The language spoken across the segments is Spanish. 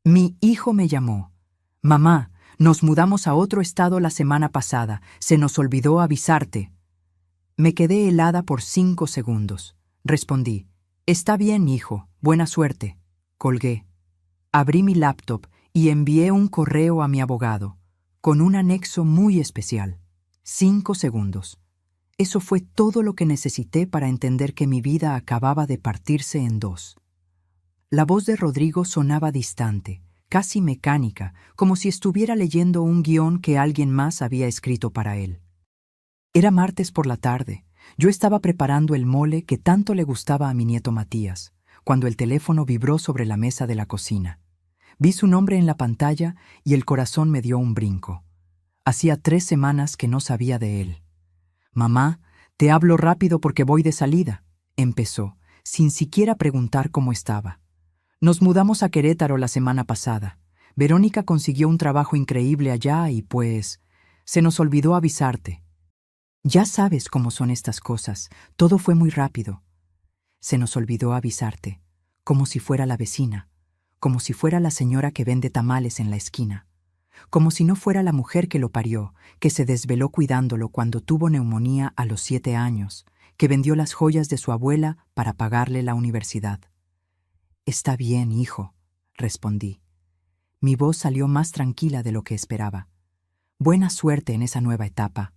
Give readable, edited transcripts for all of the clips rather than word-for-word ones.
Mi hijo me llamó. Mamá, nos mudamos a otro estado la semana pasada. Se nos olvidó avisarte. Me quedé helada por 5 segundos. Respondí, está bien, hijo, buena suerte. Colgué. Abrí mi laptop y envié un correo a mi abogado, con un anexo muy especial. 5 segundos. Eso fue todo lo que necesité para entender que mi vida acababa de partirse en dos. La voz de Rodrigo sonaba distante, casi mecánica, como si estuviera leyendo un guión que alguien más había escrito para él. Era martes por la tarde. Yo estaba preparando el mole que tanto le gustaba a mi nieto Matías, cuando el teléfono vibró sobre la mesa de la cocina. Vi su nombre en la pantalla y el corazón me dio un brinco. Hacía 3 semanas que no sabía de él. «Mamá, te hablo rápido porque voy de salida», empezó, sin siquiera preguntar cómo estaba. «Nos mudamos a Querétaro la semana pasada. Verónica consiguió un trabajo increíble allá y pues, se nos olvidó avisarte. Ya sabes cómo son estas cosas, todo fue muy rápido. Se nos olvidó avisarte, como si fuera la vecina, como si fuera la señora que vende tamales en la esquina, como si no fuera la mujer que lo parió, que se desveló cuidándolo cuando tuvo neumonía a los 7 años, que vendió las joyas de su abuela para pagarle la universidad». «Está bien, hijo», respondí. Mi voz salió más tranquila de lo que esperaba. «Buena suerte en esa nueva etapa».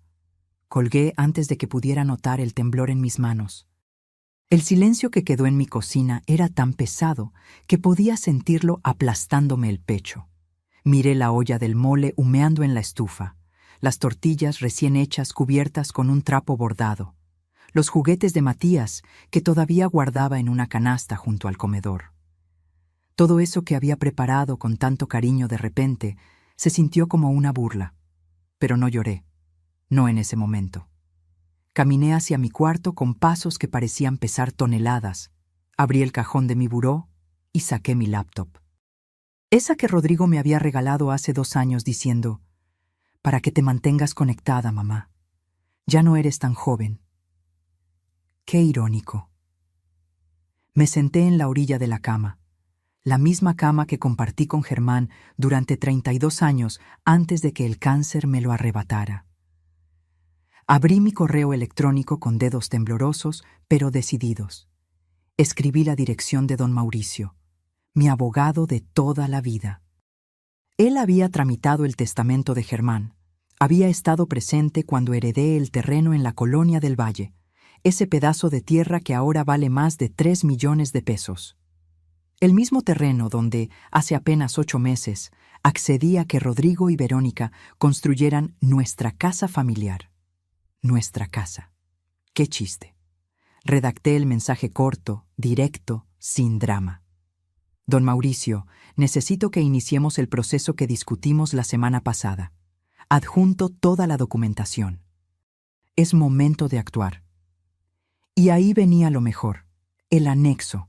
Colgué antes de que pudiera notar el temblor en mis manos. El silencio que quedó en mi cocina era tan pesado que podía sentirlo aplastándome el pecho. Miré la olla del mole humeando en la estufa, las tortillas recién hechas cubiertas con un trapo bordado, los juguetes de Matías que todavía guardaba en una canasta junto al comedor. Todo eso que había preparado con tanto cariño de repente se sintió como una burla, pero no lloré. No en ese momento. Caminé hacia mi cuarto con pasos que parecían pesar toneladas. Abrí el cajón de mi buró y saqué mi laptop. Esa que Rodrigo me había regalado hace 2 años diciendo, «Para que te mantengas conectada, mamá. Ya no eres tan joven». Qué irónico. Me senté en la orilla de la cama, la misma cama que compartí con Germán durante 32 años antes de que el cáncer me lo arrebatara. Abrí mi correo electrónico con dedos temblorosos, pero decididos. Escribí la dirección de don Mauricio, mi abogado de toda la vida. Él había tramitado el testamento de Germán. Había estado presente cuando heredé el terreno en la Colonia del Valle, ese pedazo de tierra que ahora vale más de 3 millones de pesos. El mismo terreno donde, hace apenas 8 meses, accedí a que Rodrigo y Verónica construyeran nuestra casa familiar. Nuestra casa. Qué chiste. Redacté el mensaje corto, directo, sin drama. «Don Mauricio, necesito que iniciemos el proceso que discutimos la semana pasada. Adjunto toda la documentación. Es momento de actuar». Y ahí venía lo mejor, el anexo.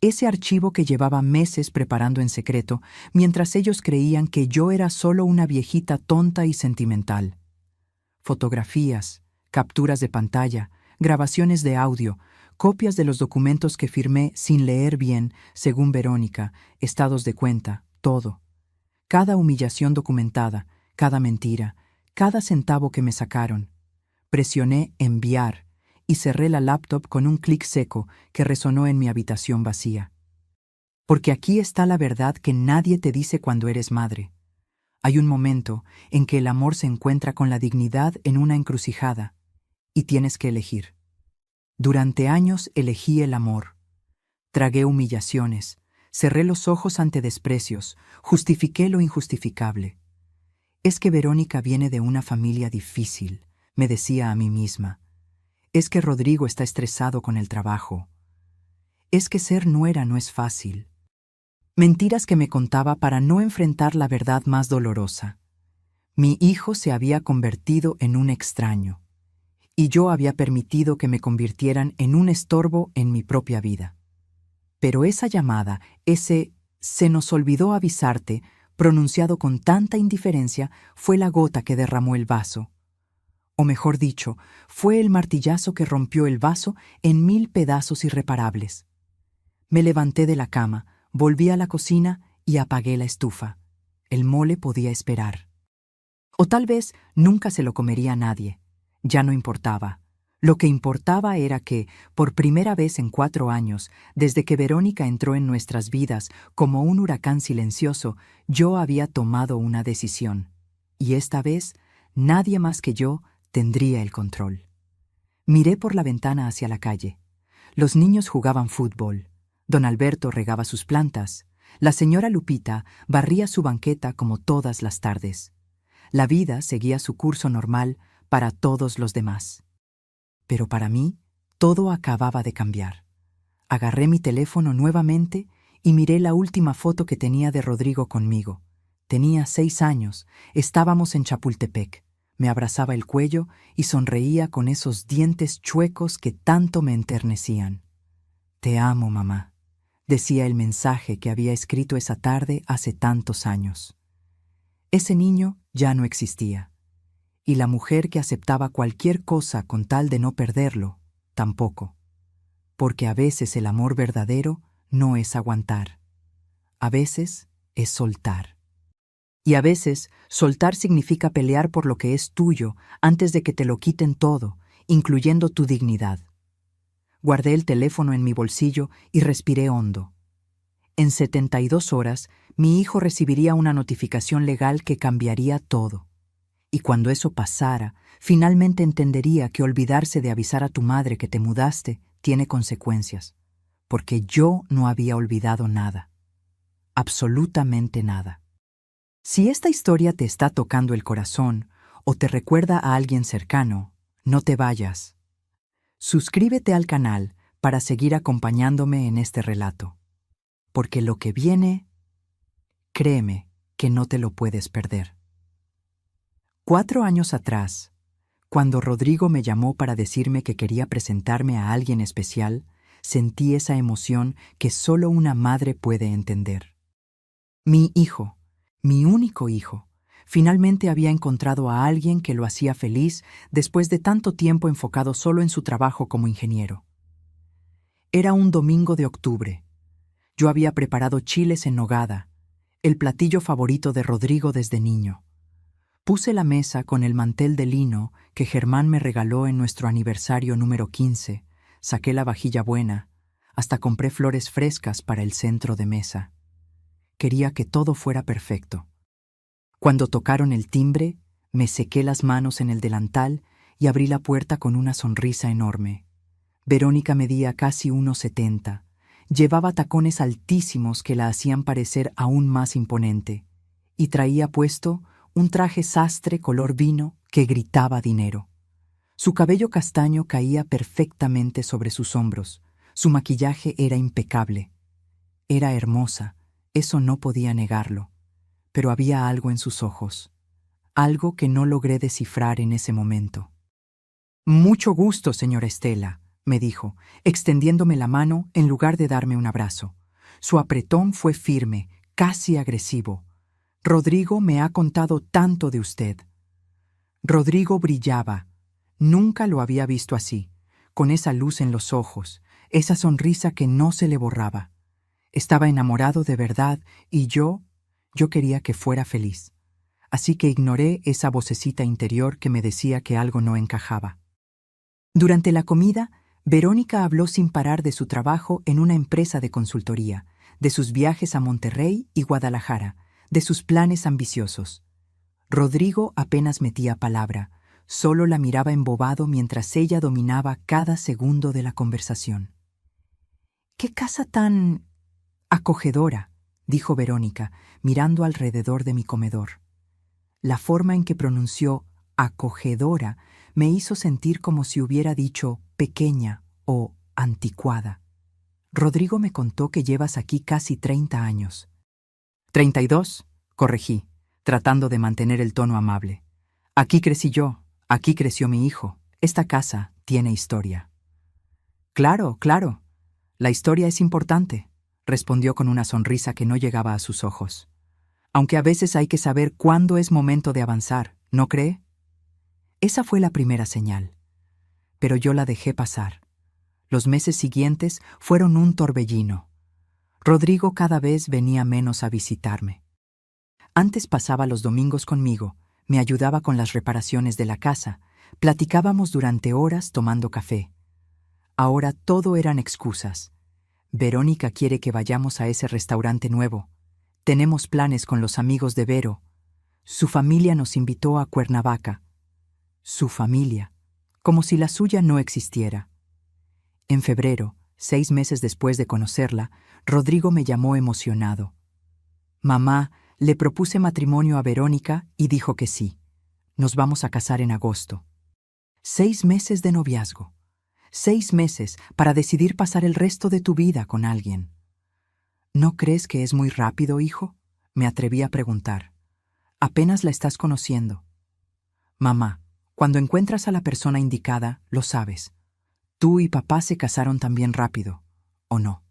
Ese archivo que llevaba meses preparando en secreto, mientras ellos creían que yo era solo una viejita tonta y sentimental. Fotografías, capturas de pantalla, grabaciones de audio, copias de los documentos que firmé sin leer bien, según Verónica, estados de cuenta, todo. Cada humillación documentada, cada mentira, cada centavo que me sacaron. Presioné enviar y cerré la laptop con un clic seco que resonó en mi habitación vacía. Porque aquí está la verdad que nadie te dice cuando eres madre. Hay un momento en que el amor se encuentra con la dignidad en una encrucijada y tienes que elegir. Durante años elegí el amor. Tragué humillaciones, cerré los ojos ante desprecios, justifiqué lo injustificable. Es que Verónica viene de una familia difícil, me decía a mí misma. Es que Rodrigo está estresado con el trabajo. Es que ser nuera no es fácil. Mentiras que me contaba para no enfrentar la verdad más dolorosa. Mi hijo se había convertido en un extraño, y yo había permitido que me convirtieran en un estorbo en mi propia vida. Pero esa llamada, ese «se nos olvidó avisarte», pronunciado con tanta indiferencia, fue la gota que derramó el vaso. O mejor dicho, fue el martillazo que rompió el vaso en 1000 pedazos irreparables. Me levanté de la cama, volví a la cocina y apagué la estufa. El mole podía esperar. O tal vez nunca se lo comería nadie. Ya no importaba. Lo que importaba era que, por primera vez en 4 años, desde que Verónica entró en nuestras vidas como un huracán silencioso, yo había tomado una decisión. Y esta vez, nadie más que yo tendría el control. Miré por la ventana hacia la calle. Los niños jugaban fútbol. Don Alberto regaba sus plantas. La señora Lupita barría su banqueta como todas las tardes. La vida seguía su curso normal para todos los demás. Pero para mí, todo acababa de cambiar. Agarré mi teléfono nuevamente y miré la última foto que tenía de Rodrigo conmigo. Tenía 6 años, estábamos en Chapultepec. Me abrazaba el cuello y sonreía con esos dientes chuecos que tanto me enternecían. «Te amo, mamá», decía el mensaje que había escrito esa tarde hace tantos años. Ese niño ya no existía. Y la mujer que aceptaba cualquier cosa con tal de no perderlo, tampoco. Porque a veces el amor verdadero no es aguantar. A veces es soltar. Y a veces soltar significa pelear por lo que es tuyo antes de que te lo quiten todo, incluyendo tu dignidad. Guardé el teléfono en mi bolsillo y respiré hondo. En 72 horas, mi hijo recibiría una notificación legal que cambiaría todo. Y cuando eso pasara, finalmente entendería que olvidarse de avisar a tu madre que te mudaste tiene consecuencias, porque yo no había olvidado nada. Absolutamente nada. Si esta historia te está tocando el corazón o te recuerda a alguien cercano, no te vayas. Suscríbete al canal para seguir acompañándome en este relato, porque lo que viene, créeme que no te lo puedes perder. 4 años atrás, cuando Rodrigo me llamó para decirme que quería presentarme a alguien especial, sentí esa emoción que solo una madre puede entender. Mi hijo, mi único hijo, finalmente había encontrado a alguien que lo hacía feliz después de tanto tiempo enfocado solo en su trabajo como ingeniero. Era un domingo de octubre. Yo había preparado chiles en nogada, el platillo favorito de Rodrigo desde niño. Puse la mesa con el mantel de lino que Germán me regaló en nuestro aniversario número 15, saqué la vajilla buena, hasta compré flores frescas para el centro de mesa. Quería que todo fuera perfecto. Cuando tocaron el timbre, me sequé las manos en el delantal y abrí la puerta con una sonrisa enorme. Verónica medía casi 1,70. Llevaba tacones altísimos que la hacían parecer aún más imponente, y traía puesto un traje sastre color vino que gritaba dinero. Su cabello castaño caía perfectamente sobre sus hombros. Su maquillaje era impecable. Era hermosa, eso no podía negarlo. Pero había algo en sus ojos, algo que no logré descifrar en ese momento. «Mucho gusto, señora Estela», me dijo, extendiéndome la mano en lugar de darme un abrazo. Su apretón fue firme, casi agresivo. «Rodrigo me ha contado tanto de usted». Rodrigo brillaba. Nunca lo había visto así, con esa luz en los ojos, esa sonrisa que no se le borraba. Estaba enamorado de verdad y yo quería que fuera feliz. Así que ignoré esa vocecita interior que me decía que algo no encajaba. Durante la comida, Verónica habló sin parar de su trabajo en una empresa de consultoría, de sus viajes a Monterrey y Guadalajara, de sus planes ambiciosos. Rodrigo apenas metía palabra, solo la miraba embobado mientras ella dominaba cada segundo de la conversación. «¡Qué casa tan acogedora!», dijo Verónica, mirando alrededor de mi comedor. La forma en que pronunció acogedora me hizo sentir como si hubiera dicho pequeña o anticuada. Rodrigo me contó que llevas aquí casi 30 años. 32, corregí, tratando de mantener el tono amable. Aquí crecí yo, aquí creció mi hijo. Esta casa tiene historia. Claro, claro. La historia es importante, respondió con una sonrisa que no llegaba a sus ojos. Aunque a veces hay que saber cuándo es momento de avanzar, ¿no cree? Esa fue la primera señal. Pero yo la dejé pasar. Los meses siguientes fueron un torbellino. Rodrigo cada vez venía menos a visitarme. Antes pasaba los domingos conmigo, me ayudaba con las reparaciones de la casa, platicábamos durante horas tomando café. Ahora todo eran excusas. Verónica quiere que vayamos a ese restaurante nuevo. Tenemos planes con los amigos de Vero. Su familia nos invitó a Cuernavaca. Su familia, como si la suya no existiera. En febrero, 6 meses después de conocerla, Rodrigo me llamó emocionado. Mamá, le propuse matrimonio a Verónica y dijo que sí. Nos vamos a casar en agosto. 6 meses de noviazgo. 6 meses para decidir pasar el resto de tu vida con alguien. ¿No crees que es muy rápido, hijo? Me atreví a preguntar. Apenas la estás conociendo. Mamá, cuando encuentras a la persona indicada, lo sabes. Tú y papá se casaron también rápido, ¿o no?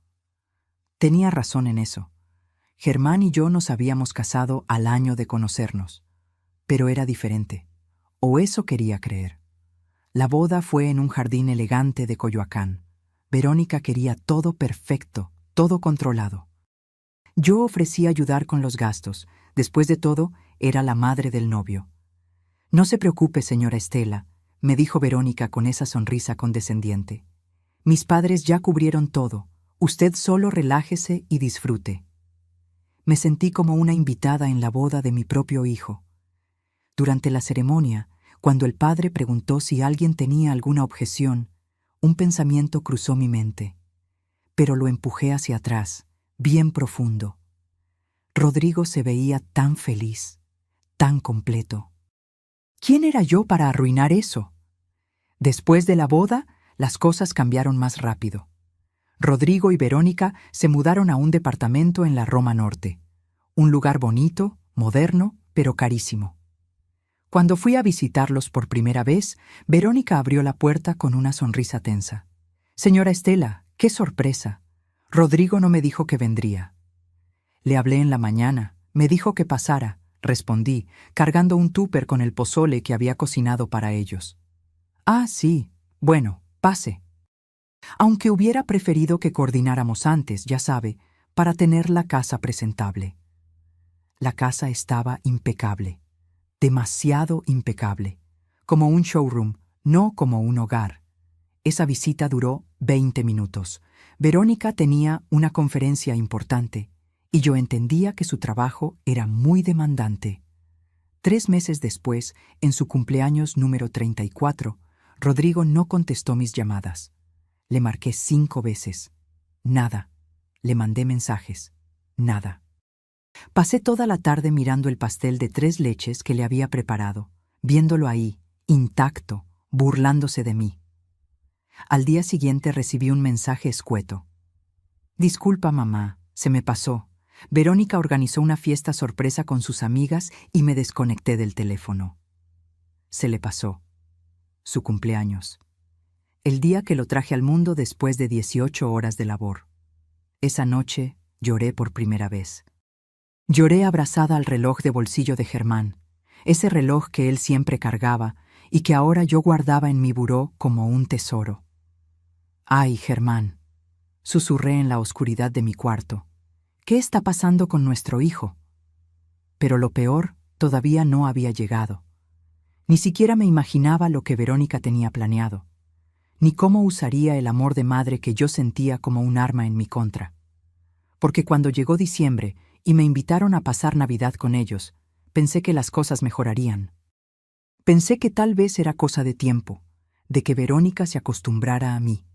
Tenía razón en eso. Germán y yo nos habíamos casado al año de conocernos. Pero era diferente. O eso quería creer. La boda fue en un jardín elegante de Coyoacán. Verónica quería todo perfecto, todo controlado. Yo ofrecí ayudar con los gastos. Después de todo, era la madre del novio. No se preocupe, señora Estela, me dijo Verónica con esa sonrisa condescendiente. Mis padres ya cubrieron todo. Usted solo relájese y disfrute. Me sentí como una invitada en la boda de mi propio hijo. Durante la ceremonia, cuando el padre preguntó si alguien tenía alguna objeción, un pensamiento cruzó mi mente, pero lo empujé hacia atrás, bien profundo. Rodrigo se veía tan feliz, tan completo. ¿Quién era yo para arruinar eso? Después de la boda, las cosas cambiaron más rápido. Rodrigo y Verónica se mudaron a un departamento en la Roma Norte, un lugar bonito, moderno, pero carísimo. Cuando fui a visitarlos por primera vez, Verónica abrió la puerta con una sonrisa tensa. Señora Estela, qué sorpresa. Rodrigo no me dijo que vendría. Le hablé en la mañana, me dijo que pasara, respondí, cargando un tupper con el pozole que había cocinado para ellos. Ah, sí, bueno, pase. Aunque hubiera preferido que coordináramos antes, ya sabe, para tener la casa presentable. La casa estaba impecable. Demasiado impecable, como un showroom, no como un hogar. Esa visita duró 20 minutos. Verónica tenía una conferencia importante, y yo entendía que su trabajo era muy demandante. 3 meses después, en su cumpleaños número 34, Rodrigo no contestó mis llamadas. Le marqué 5 veces. Nada. Le mandé mensajes. Nada. Pasé toda la tarde mirando el pastel de 3 leches que le había preparado, viéndolo ahí, intacto, burlándose de mí. Al día siguiente recibí un mensaje escueto. Disculpa, mamá, se me pasó. Verónica organizó una fiesta sorpresa con sus amigas y me desconecté del teléfono. Se le pasó. Su cumpleaños. El día que lo traje al mundo después de 18 horas de labor. Esa noche lloré por primera vez. Lloré abrazada al reloj de bolsillo de Germán, ese reloj que él siempre cargaba y que ahora yo guardaba en mi buró como un tesoro. ¡Ay, Germán!, susurré en la oscuridad de mi cuarto. ¿Qué está pasando con nuestro hijo? Pero lo peor todavía no había llegado. Ni siquiera me imaginaba lo que Verónica tenía planeado, ni cómo usaría el amor de madre que yo sentía como un arma en mi contra. Porque cuando llegó diciembre y me invitaron a pasar Navidad con ellos, pensé que las cosas mejorarían. Pensé que tal vez era cosa de tiempo, de que Verónica se acostumbrara a mí.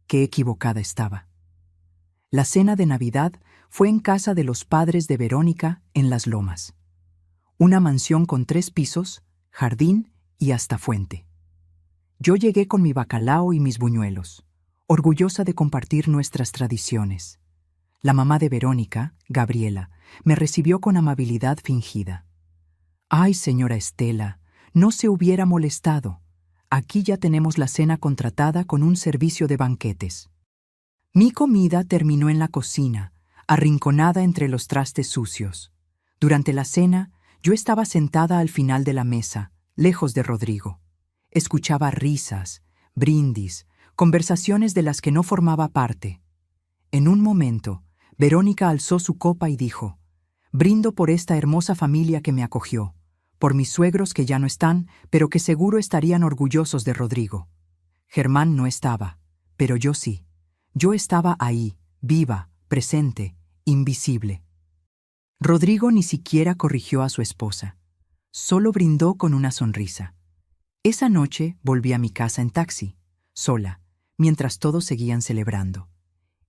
Qué equivocada estaba. La cena de Navidad fue en casa de los padres de Verónica en Las Lomas. Una mansión con 3 pisos, jardín y hasta fuente. Yo llegué con mi bacalao y mis buñuelos, orgullosa de compartir nuestras tradiciones. La mamá de Verónica, Gabriela, me recibió con amabilidad fingida. «Ay, señora Estela, no se hubiera molestado. Aquí ya tenemos la cena contratada con un servicio de banquetes». Mi comida terminó en la cocina, arrinconada entre los trastes sucios. Durante la cena, yo estaba sentada al final de la mesa, lejos de Rodrigo. Escuchaba risas, brindis, conversaciones de las que no formaba parte. En un momento, Verónica alzó su copa y dijo: «Brindo por esta hermosa familia que me acogió, por mis suegros que ya no están, pero que seguro estarían orgullosos de Rodrigo. Germán no estaba, pero yo sí. Yo estaba ahí, viva, presente, invisible». Rodrigo ni siquiera corrigió a su esposa. Solo brindó con una sonrisa. Esa noche volví a mi casa en taxi, sola, mientras todos seguían celebrando.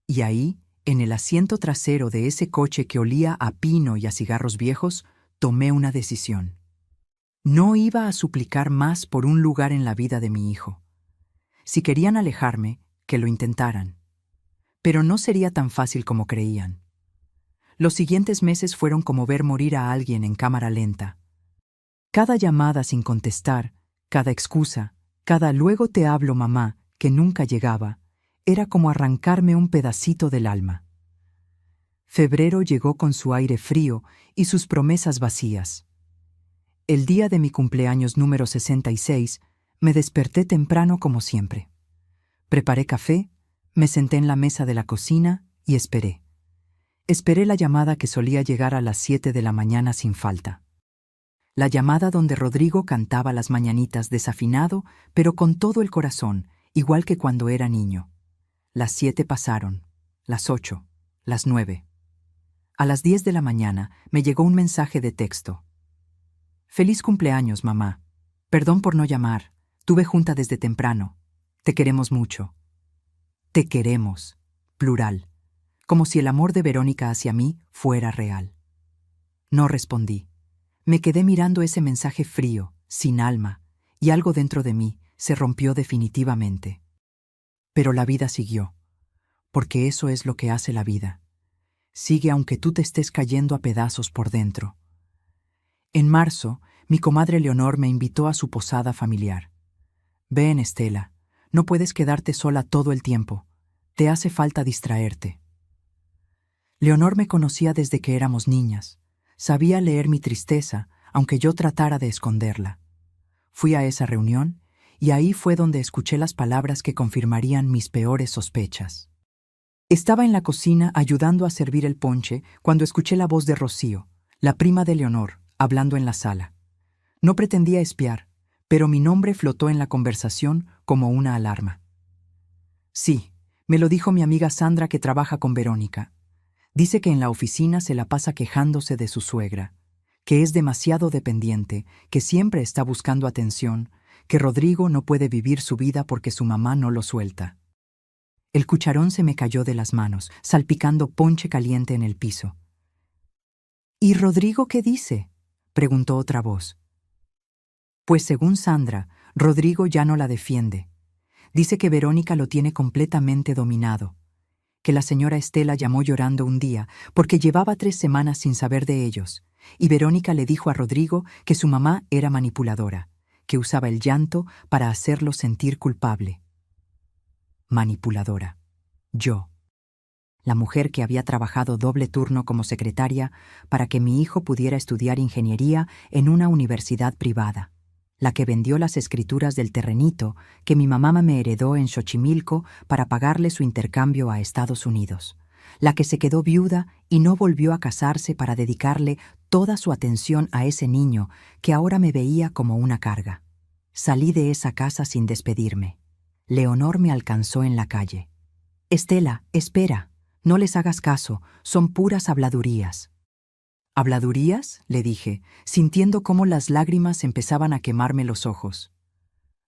Y ahí, en el asiento trasero de ese coche que olía a pino y a cigarros viejos, tomé una decisión. No iba a suplicar más por un lugar en la vida de mi hijo. Si querían alejarme, que lo intentaran. Pero no sería tan fácil como creían. Los siguientes meses fueron como ver morir a alguien en cámara lenta. Cada llamada sin contestar, cada excusa, cada «luego te hablo, mamá», que nunca llegaba, era como arrancarme un pedacito del alma. Febrero llegó con su aire frío y sus promesas vacías. El día de mi cumpleaños número 66, me desperté temprano como siempre. Preparé café, me senté en la mesa de la cocina y esperé. Esperé la llamada que solía llegar a las 7 de la mañana sin falta. La llamada donde Rodrigo cantaba las mañanitas desafinado, pero con todo el corazón, igual que cuando era niño. Las 7 pasaron, las 8, las 9. A las 10 de la mañana me llegó un mensaje de texto. «Feliz cumpleaños, mamá. Perdón por no llamar. Tuve junta desde temprano. Te queremos mucho». Te queremos, plural, como si el amor de Verónica hacia mí fuera real. No respondí. Me quedé mirando ese mensaje frío, sin alma, y algo dentro de mí se rompió definitivamente. Pero la vida siguió, porque eso es lo que hace la vida. Sigue aunque tú te estés cayendo a pedazos por dentro. En marzo, mi comadre Leonor me invitó a su posada familiar. «Ven, Estela, no puedes quedarte sola todo el tiempo. Te hace falta distraerte». Leonor me conocía desde que éramos niñas. Sabía leer mi tristeza, aunque yo tratara de esconderla. Fui a esa reunión, y ahí fue donde escuché las palabras que confirmarían mis peores sospechas. Estaba en la cocina ayudando a servir el ponche cuando escuché la voz de Rocío, la prima de Leonor, hablando en la sala. No pretendía espiar, pero mi nombre flotó en la conversación como una alarma. «Sí», me lo dijo mi amiga Sandra, que trabaja con Verónica. Dice que en la oficina se la pasa quejándose de su suegra, que es demasiado dependiente, que siempre está buscando atención, que Rodrigo no puede vivir su vida porque su mamá no lo suelta. El cucharón se me cayó de las manos, salpicando ponche caliente en el piso. «¿Y Rodrigo qué dice?», preguntó otra voz. Pues según Sandra, Rodrigo ya no la defiende. Dice que Verónica lo tiene completamente dominado, que la señora Estela llamó llorando un día porque llevaba 3 semanas sin saber de ellos, y Verónica le dijo a Rodrigo que su mamá era manipuladora, que usaba el llanto para hacerlo sentir culpable. Manipuladora. Yo. La mujer que había trabajado doble turno como secretaria para que mi hijo pudiera estudiar ingeniería en una universidad privada. La que vendió las escrituras del terrenito que mi mamá me heredó en Xochimilco para pagarle su intercambio a Estados Unidos. La que se quedó viuda y no volvió a casarse para dedicarle toda su atención a ese niño que ahora me veía como una carga. Salí de esa casa sin despedirme. Leonor me alcanzó en la calle. «Estela, espera, no les hagas caso, son puras habladurías». «¿Habladurías?», le dije, sintiendo cómo las lágrimas empezaban a quemarme los ojos.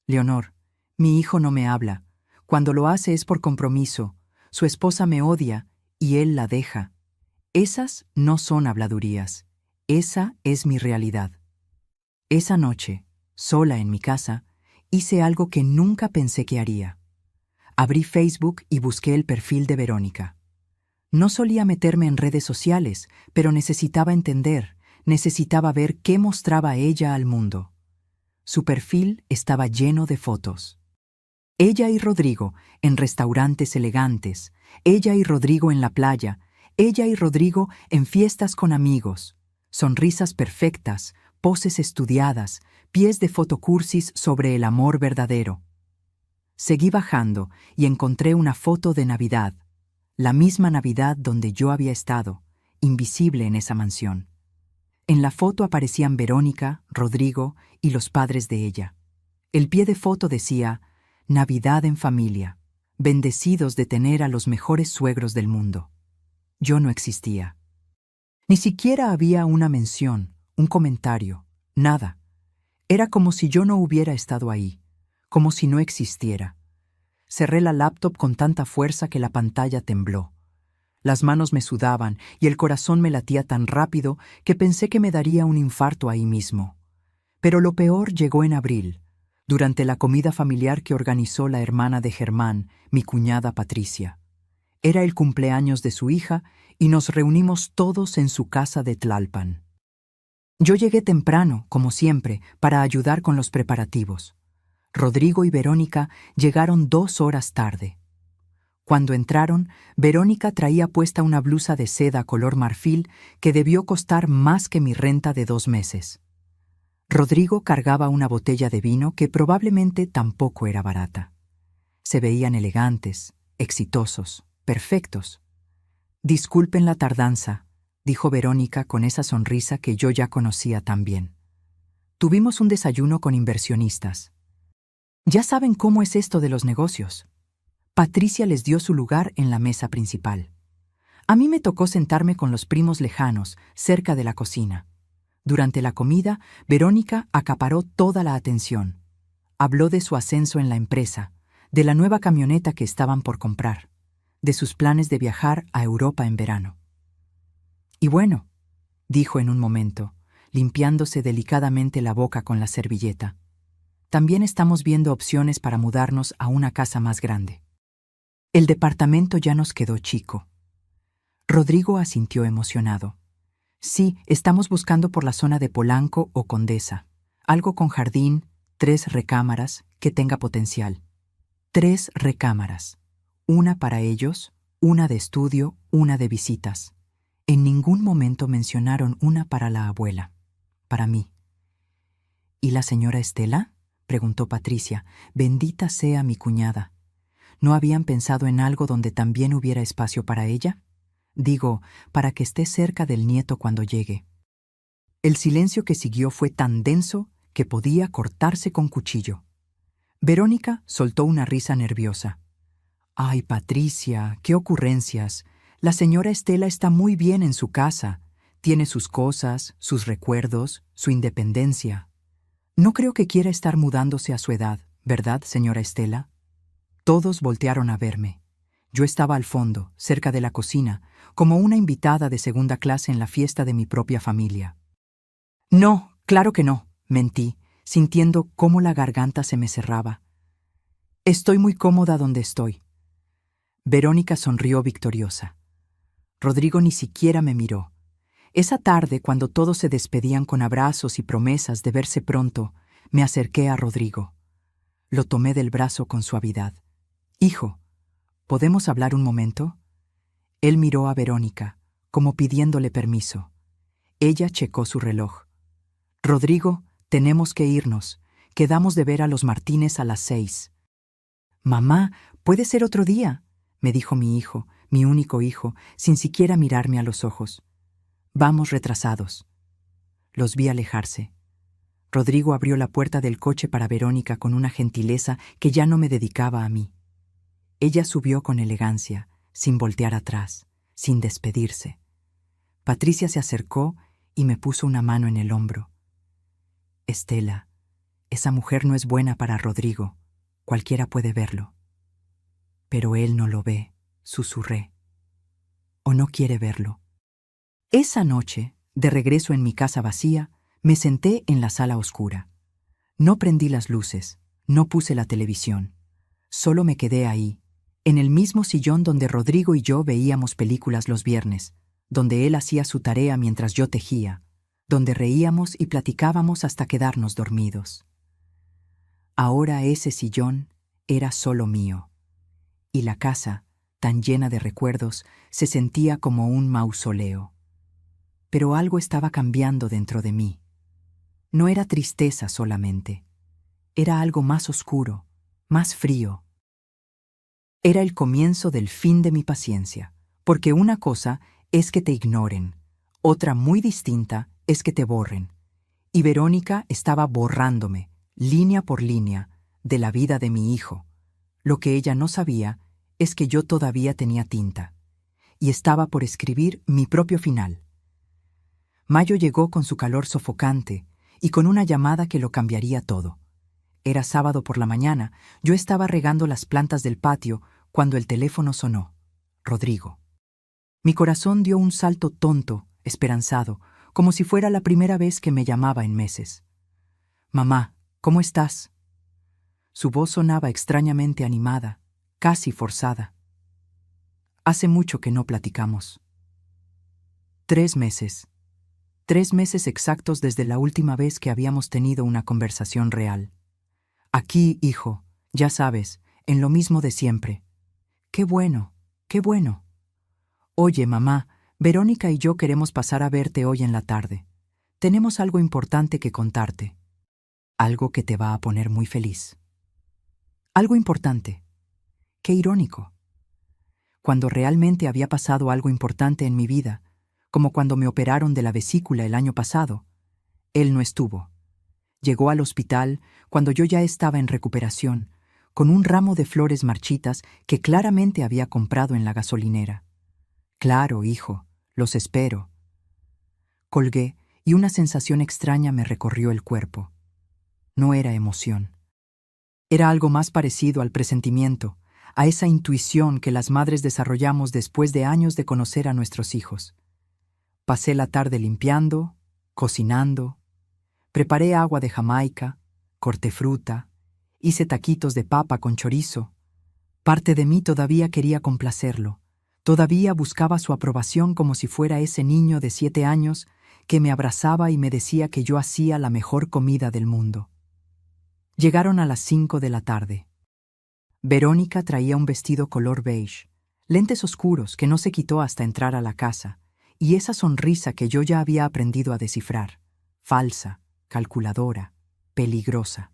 «Leonor, mi hijo no me habla. Cuando lo hace es por compromiso. Su esposa me odia y él la deja. Esas no son habladurías. Esa es mi realidad». Esa noche, sola en mi casa, hice algo que nunca pensé que haría. Abrí Facebook y busqué el perfil de Verónica. No solía meterme en redes sociales, pero necesitaba entender, necesitaba ver qué mostraba ella al mundo. Su perfil estaba lleno de fotos. Ella y Rodrigo en restaurantes elegantes, ella y Rodrigo en la playa, ella y Rodrigo en fiestas con amigos, sonrisas perfectas, poses estudiadas, pies de fotocursis sobre el amor verdadero. Seguí bajando y encontré una foto de Navidad. la misma Navidad donde yo había estado, invisible en esa mansión. En la foto aparecían Verónica, Rodrigo y los padres de ella. El pie de foto decía, Navidad en familia, bendecidos de tener a los mejores suegros del mundo. Yo no existía. Ni siquiera había una mención, un comentario, nada. Era como si yo no hubiera estado ahí, como si no existiera. Cerré la laptop con tanta fuerza que la pantalla tembló. Las manos me sudaban y el corazón me latía tan rápido que pensé que me daría un infarto ahí mismo. Pero lo peor llegó en abril, durante la comida familiar que organizó la hermana de Germán, mi cuñada Patricia. Era el cumpleaños de su hija y nos reunimos todos en su casa de Tlalpan. Yo llegué temprano, como siempre, para ayudar con los preparativos. Rodrigo y Verónica llegaron 2 horas tarde. Cuando entraron, Verónica traía puesta una blusa de seda color marfil que debió costar más que mi renta de 2 meses. Rodrigo cargaba una botella de vino que probablemente tampoco era barata. Se veían elegantes, exitosos, perfectos. «Disculpen la tardanza», dijo Verónica con esa sonrisa que yo ya conocía tan bien. «Tuvimos un desayuno con inversionistas. Ya saben cómo es esto de los negocios». Patricia les dio su lugar en la mesa principal. A mí me tocó sentarme con los primos lejanos, cerca de la cocina. Durante la comida, Verónica acaparó toda la atención. Habló de su ascenso en la empresa, de la nueva camioneta que estaban por comprar, de sus planes de viajar a Europa en verano. «Y bueno», dijo en un momento, limpiándose delicadamente la boca con la servilleta, «también estamos viendo opciones para mudarnos a una casa más grande. El departamento ya nos quedó chico». Rodrigo asintió emocionado. «Sí, estamos buscando por la zona de Polanco o Condesa. Algo con jardín, 3 recámaras, que tenga potencial. 3 recámaras. Una para ellos, una de estudio, una de visitas. En ningún momento mencionaron una para la abuela, para mí». «¿Y la señora Estela?», preguntó Patricia. «Bendita sea mi cuñada. ¿No habían pensado en algo donde también hubiera espacio para ella? Digo, para que esté cerca del nieto cuando llegue». El silencio que siguió fue tan denso que podía cortarse con cuchillo. Verónica soltó una risa nerviosa. «Ay, Patricia, qué ocurrencias. La señora Estela está muy bien en su casa. Tiene sus cosas, sus recuerdos, su independencia. No creo que quiera estar mudándose a su edad, ¿verdad, señora Estela?» Todos voltearon a verme. Yo estaba al fondo, cerca de la cocina, como una invitada de segunda clase en la fiesta de mi propia familia. «No, claro que no», mentí, sintiendo cómo la garganta se me cerraba. «Estoy muy cómoda donde estoy». Verónica sonrió victoriosa. Rodrigo ni siquiera me miró. Esa tarde, cuando todos se despedían con abrazos y promesas de verse pronto, me acerqué a Rodrigo. Lo tomé del brazo con suavidad. «Hijo, ¿podemos hablar un momento?». Él miró a Verónica, como pidiéndole permiso. Ella checó su reloj. «Rodrigo, tenemos que irnos. Quedamos de ver a los Martínez a las 6». «Mamá, puede ser otro día», me dijo mi hijo, mi único hijo, sin siquiera mirarme a los ojos. «Vamos retrasados». Los vi alejarse. Rodrigo abrió la puerta del coche para Verónica con una gentileza que ya no me dedicaba a mí. Ella subió con elegancia, sin voltear atrás, sin despedirse. Patricia se acercó y me puso una mano en el hombro. «Estela, esa mujer no es buena para Rodrigo. Cualquiera puede verlo». «Pero él no lo ve», susurré. «O no quiere verlo». Esa noche, de regreso en mi casa vacía, me senté en la sala oscura. No prendí las luces, no puse la televisión. Solo me quedé ahí, en el mismo sillón donde Rodrigo y yo veíamos películas los viernes, donde él hacía su tarea mientras yo tejía, donde reíamos y platicábamos hasta quedarnos dormidos. Ahora ese sillón era solo mío, y la casa, tan llena de recuerdos, se sentía como un mausoleo. Pero algo estaba cambiando dentro de mí. No era tristeza solamente, era algo más oscuro, más frío. Era el comienzo del fin de mi paciencia, porque una cosa es que te ignoren, otra muy distinta es que te borren. Y Verónica estaba borrándome, línea por línea, de la vida de mi hijo. Lo que ella no sabía es que yo todavía tenía tinta, y estaba por escribir mi propio final. Mayo llegó con su calor sofocante y con una llamada que lo cambiaría todo. Era sábado por la mañana, yo estaba regando las plantas del patio cuando el teléfono sonó. Rodrigo. Mi corazón dio un salto tonto, esperanzado, como si fuera la primera vez que me llamaba en meses. «Mamá, ¿cómo estás?» Su voz sonaba extrañamente animada, casi forzada. «Hace mucho que no platicamos». 3 meses. 3 meses exactos desde la última vez que habíamos tenido una conversación real. Aquí, hijo, ya sabes, en lo mismo de siempre. Qué bueno, qué bueno. Oye, mamá, Verónica y yo queremos pasar a verte hoy en la tarde. Tenemos algo importante que contarte. Algo que te va a poner muy feliz. Algo importante. Qué irónico. Cuando realmente había pasado algo importante en mi vida, como cuando me operaron de la vesícula el año pasado, él no estuvo. Llegó al hospital cuando yo ya estaba en recuperación, con un ramo de flores marchitas que claramente había comprado en la gasolinera. Claro, hijo, los espero. Colgué y una sensación extraña me recorrió el cuerpo. No era emoción. Era algo más parecido al presentimiento, a esa intuición que las madres desarrollamos después de años de conocer a nuestros hijos. Pasé la tarde limpiando, cocinando, preparé agua de Jamaica, corté fruta, hice taquitos de papa con chorizo. Parte de mí todavía quería complacerlo. Todavía buscaba su aprobación como si fuera ese niño de 7 años que me abrazaba y me decía que yo hacía la mejor comida del mundo. Llegaron a las 5 de la tarde. Verónica traía un vestido color beige, lentes oscuros que no se quitó hasta entrar a la casa, y esa sonrisa que yo ya había aprendido a descifrar, falsa, calculadora, peligrosa.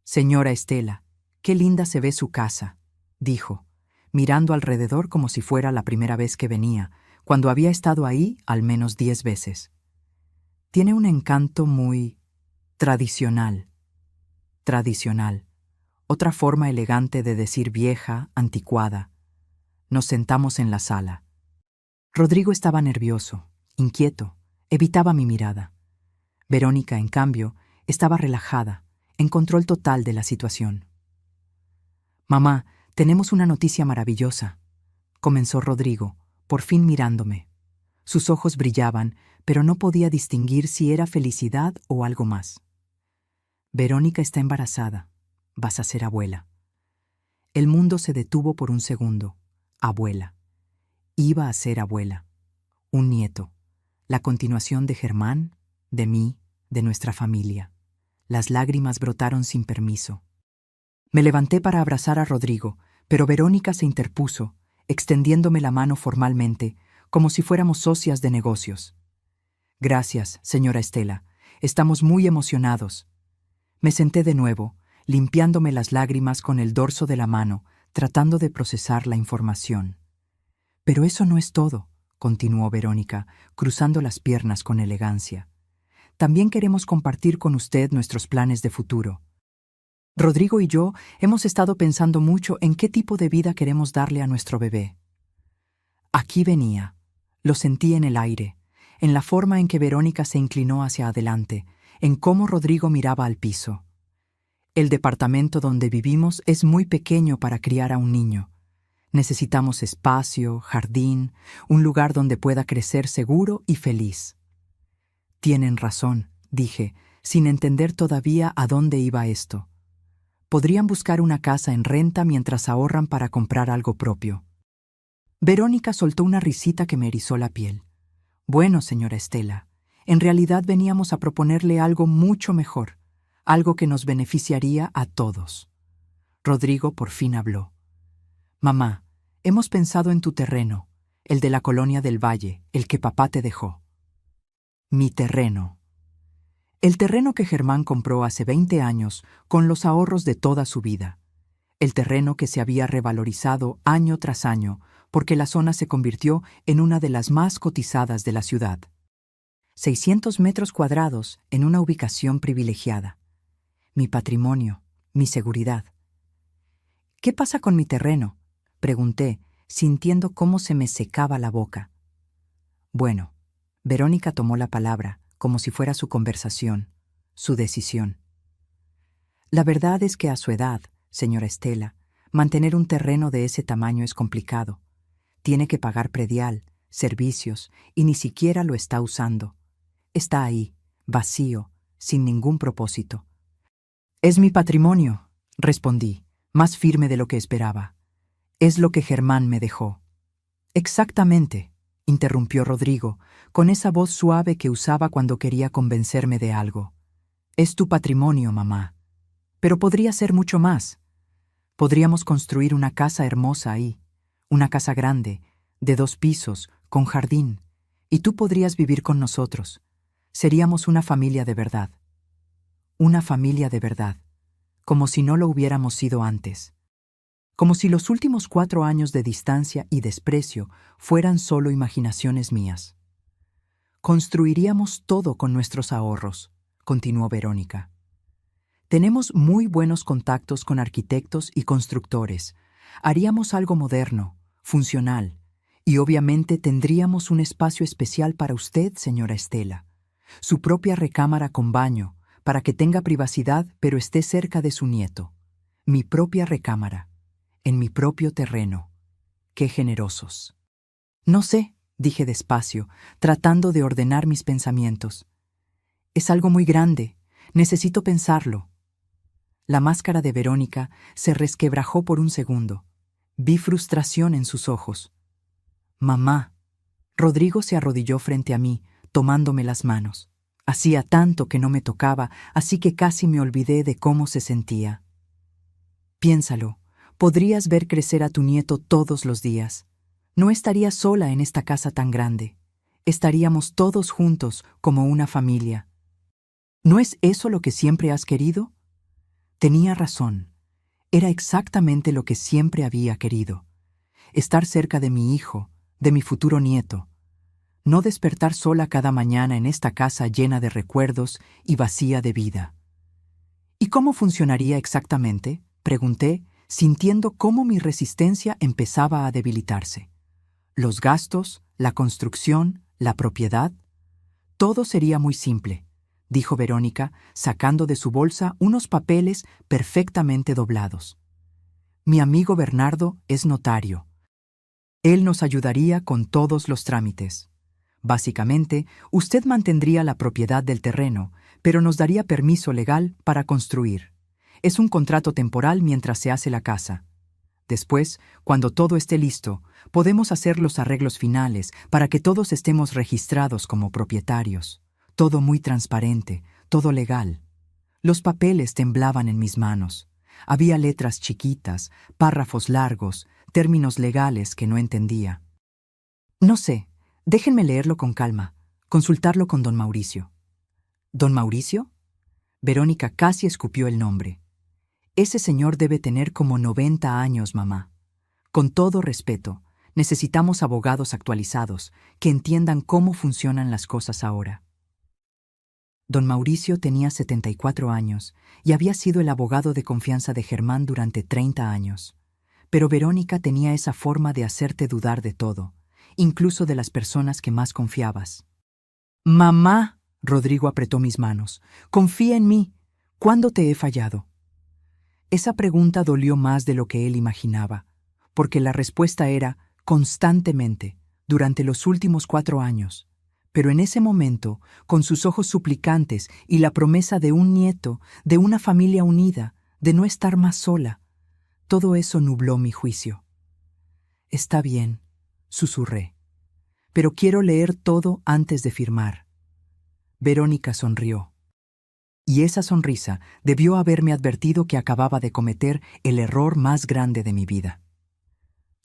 «Señora Estela, qué linda se ve su casa», dijo, mirando alrededor como si fuera la primera vez que venía, cuando había estado ahí al menos 10 veces. «Tiene un encanto muy tradicional». Tradicional. Otra forma elegante de decir vieja, anticuada. Nos sentamos en la sala. Rodrigo estaba nervioso, inquieto, evitaba mi mirada. Verónica, en cambio, estaba relajada, en control total de la situación. «Mamá, tenemos una noticia maravillosa», comenzó Rodrigo, por fin mirándome. Sus ojos brillaban, pero no podía distinguir si era felicidad o algo más. «Verónica está embarazada. Vas a ser abuela». El mundo se detuvo por un segundo. Abuela. Iba a ser abuela. Un nieto. La continuación de Germán, de mí, de nuestra familia. Las lágrimas brotaron sin permiso. Me levanté para abrazar a Rodrigo, pero Verónica se interpuso, extendiéndome la mano formalmente, como si fuéramos socias de negocios. «Gracias, señora Estela. Estamos muy emocionados». Me senté de nuevo, limpiándome las lágrimas con el dorso de la mano, tratando de procesar la información. «Pero eso no es todo», continuó Verónica, cruzando las piernas con elegancia. «También queremos compartir con usted nuestros planes de futuro. Rodrigo y yo hemos estado pensando mucho en qué tipo de vida queremos darle a nuestro bebé». Aquí venía. Lo sentí en el aire, en la forma en que Verónica se inclinó hacia adelante, en cómo Rodrigo miraba al piso. «El departamento donde vivimos es muy pequeño para criar a un niño. Necesitamos espacio, jardín, un lugar donde pueda crecer seguro y feliz». «Tienen razón», dije, sin entender todavía a dónde iba esto. «Podrían buscar una casa en renta mientras ahorran para comprar algo propio». Verónica soltó una risita que me erizó la piel. «Bueno, señora Estela, en realidad veníamos a proponerle algo mucho mejor, algo que nos beneficiaría a todos». Rodrigo por fin habló. «Mamá, hemos pensado en tu terreno, el de la colonia del Valle, el que papá te dejó». «Mi terreno». El terreno que Germán compró hace 20 años con los ahorros de toda su vida. el terreno que se había revalorizado año tras año porque la zona se convirtió en una de las más cotizadas de la ciudad. 600 metros cuadrados en una ubicación privilegiada. Mi patrimonio, mi seguridad. ¿Qué pasa con mi terreno?, pregunté, sintiendo cómo se me secaba la boca. Bueno, Verónica tomó la palabra, como si fuera su conversación, su decisión. La verdad es que a su edad, señora Estela, mantener un terreno de ese tamaño es complicado. Tiene que pagar predial, servicios, y ni siquiera lo está usando. Está ahí, vacío, sin ningún propósito. Es mi patrimonio, respondí, más firme de lo que esperaba. Es lo que Germán me dejó. Exactamente, interrumpió Rodrigo, con esa voz suave que usaba cuando quería convencerme de algo. Es tu patrimonio, mamá. Pero podría ser mucho más. Podríamos construir una casa hermosa ahí, una casa grande, de 2 pisos, con jardín, y tú podrías vivir con nosotros. Seríamos una familia de verdad. Una familia de verdad, como si no lo hubiéramos sido antes. Como si los últimos 4 años de distancia y desprecio fueran solo imaginaciones mías. Construiríamos todo con nuestros ahorros, continuó Verónica. Tenemos muy buenos contactos con arquitectos y constructores. Haríamos algo moderno, funcional, y obviamente tendríamos un espacio especial para usted, señora Estela. Su propia recámara con baño, para que tenga privacidad pero esté cerca de su nieto. Mi propia recámara, en mi propio terreno. ¡Qué generosos! No sé, dije despacio, tratando de ordenar mis pensamientos. Es algo muy grande, necesito pensarlo. La máscara de Verónica se resquebrajó por un segundo. Vi frustración en sus ojos. Mamá. Rodrigo se arrodilló frente a mí, tomándome las manos. Hacía tanto que no me tocaba, así que casi me olvidé de cómo se sentía. Piénsalo, podrías ver crecer a tu nieto todos los días. No estarías sola en esta casa tan grande. Estaríamos todos juntos como una familia. ¿No es eso lo que siempre has querido? Tenía razón. Era exactamente lo que siempre había querido. Estar cerca de mi hijo, de mi futuro nieto. No despertar sola cada mañana en esta casa llena de recuerdos y vacía de vida. ¿Y cómo funcionaría exactamente?, pregunté, sintiendo cómo mi resistencia empezaba a debilitarse. Los gastos, la construcción, la propiedad. Todo sería muy simple, dijo Verónica, sacando de su bolsa unos papeles perfectamente doblados. Mi amigo Bernardo es notario. Él nos ayudaría con todos los trámites. Básicamente, usted mantendría la propiedad del terreno, pero nos daría permiso legal para construir. Es un contrato temporal mientras se hace la casa. Después, cuando todo esté listo, podemos hacer los arreglos finales para que todos estemos registrados como propietarios. Todo muy transparente, todo legal. Los papeles temblaban en mis manos. Había letras chiquitas, párrafos largos, términos legales que no entendía. No sé, déjenme leerlo con calma, consultarlo con don Mauricio. ¿Don Mauricio? Verónica casi escupió el nombre. Ese señor debe tener como 90 años, mamá. Con todo respeto, necesitamos abogados actualizados, que entiendan cómo funcionan las cosas ahora. Don Mauricio tenía 74 años y había sido el abogado de confianza de Germán durante 30 años. Pero Verónica tenía esa forma de hacerte dudar de todo, incluso de las personas que más confiabas. «Mamá», Rodrigo apretó mis manos, «confía en mí. ¿Cuándo te he fallado?» Esa pregunta dolió más de lo que él imaginaba, porque la respuesta era constantemente, durante los últimos 4 años. Pero en ese momento, con sus ojos suplicantes y la promesa de un nieto, de una familia unida, de no estar más sola, todo eso nubló mi juicio. «Está bien», susurré, «pero quiero leer todo antes de firmar». Verónica sonrió. Y esa sonrisa debió haberme advertido que acababa de cometer el error más grande de mi vida.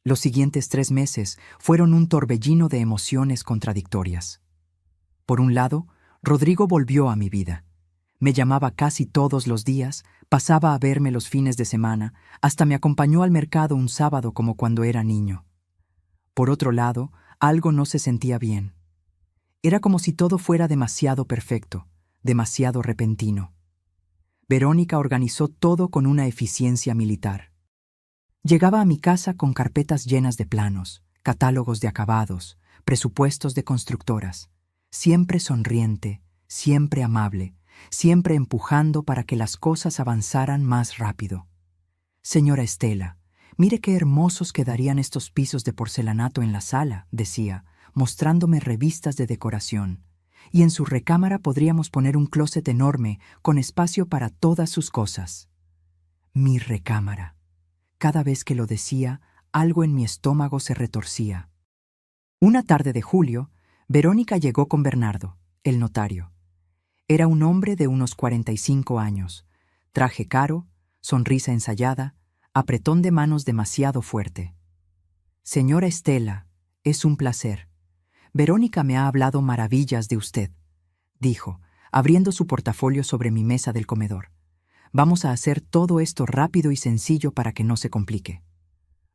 Los siguientes 3 meses fueron un torbellino de emociones contradictorias. Por un lado, Rodrigo volvió a mi vida. Me llamaba casi todos los días, pasaba a verme los fines de semana, hasta me acompañó al mercado un sábado como cuando era niño. Por otro lado, algo no se sentía bien. Era como si todo fuera demasiado perfecto, demasiado repentino. Verónica organizó todo con una eficiencia militar. Llegaba a mi casa con carpetas llenas de planos, catálogos de acabados, presupuestos de constructoras, siempre sonriente, siempre amable, siempre empujando para que las cosas avanzaran más rápido. Señora Estela, mire qué hermosos quedarían estos pisos de porcelanato en la sala, decía, mostrándome revistas de decoración. Y en su recámara podríamos poner un closet enorme con espacio para todas sus cosas. Mi recámara. Cada vez que lo decía, algo en mi estómago se retorcía. Una tarde de julio, Verónica llegó con Bernardo, el notario. Era un hombre de unos 45 años, traje caro, sonrisa ensayada, apretón de manos demasiado fuerte. Señora Estela, es un placer. Verónica me ha hablado maravillas de usted, dijo, abriendo su portafolio sobre mi mesa del comedor. Vamos a hacer todo esto rápido y sencillo para que no se complique.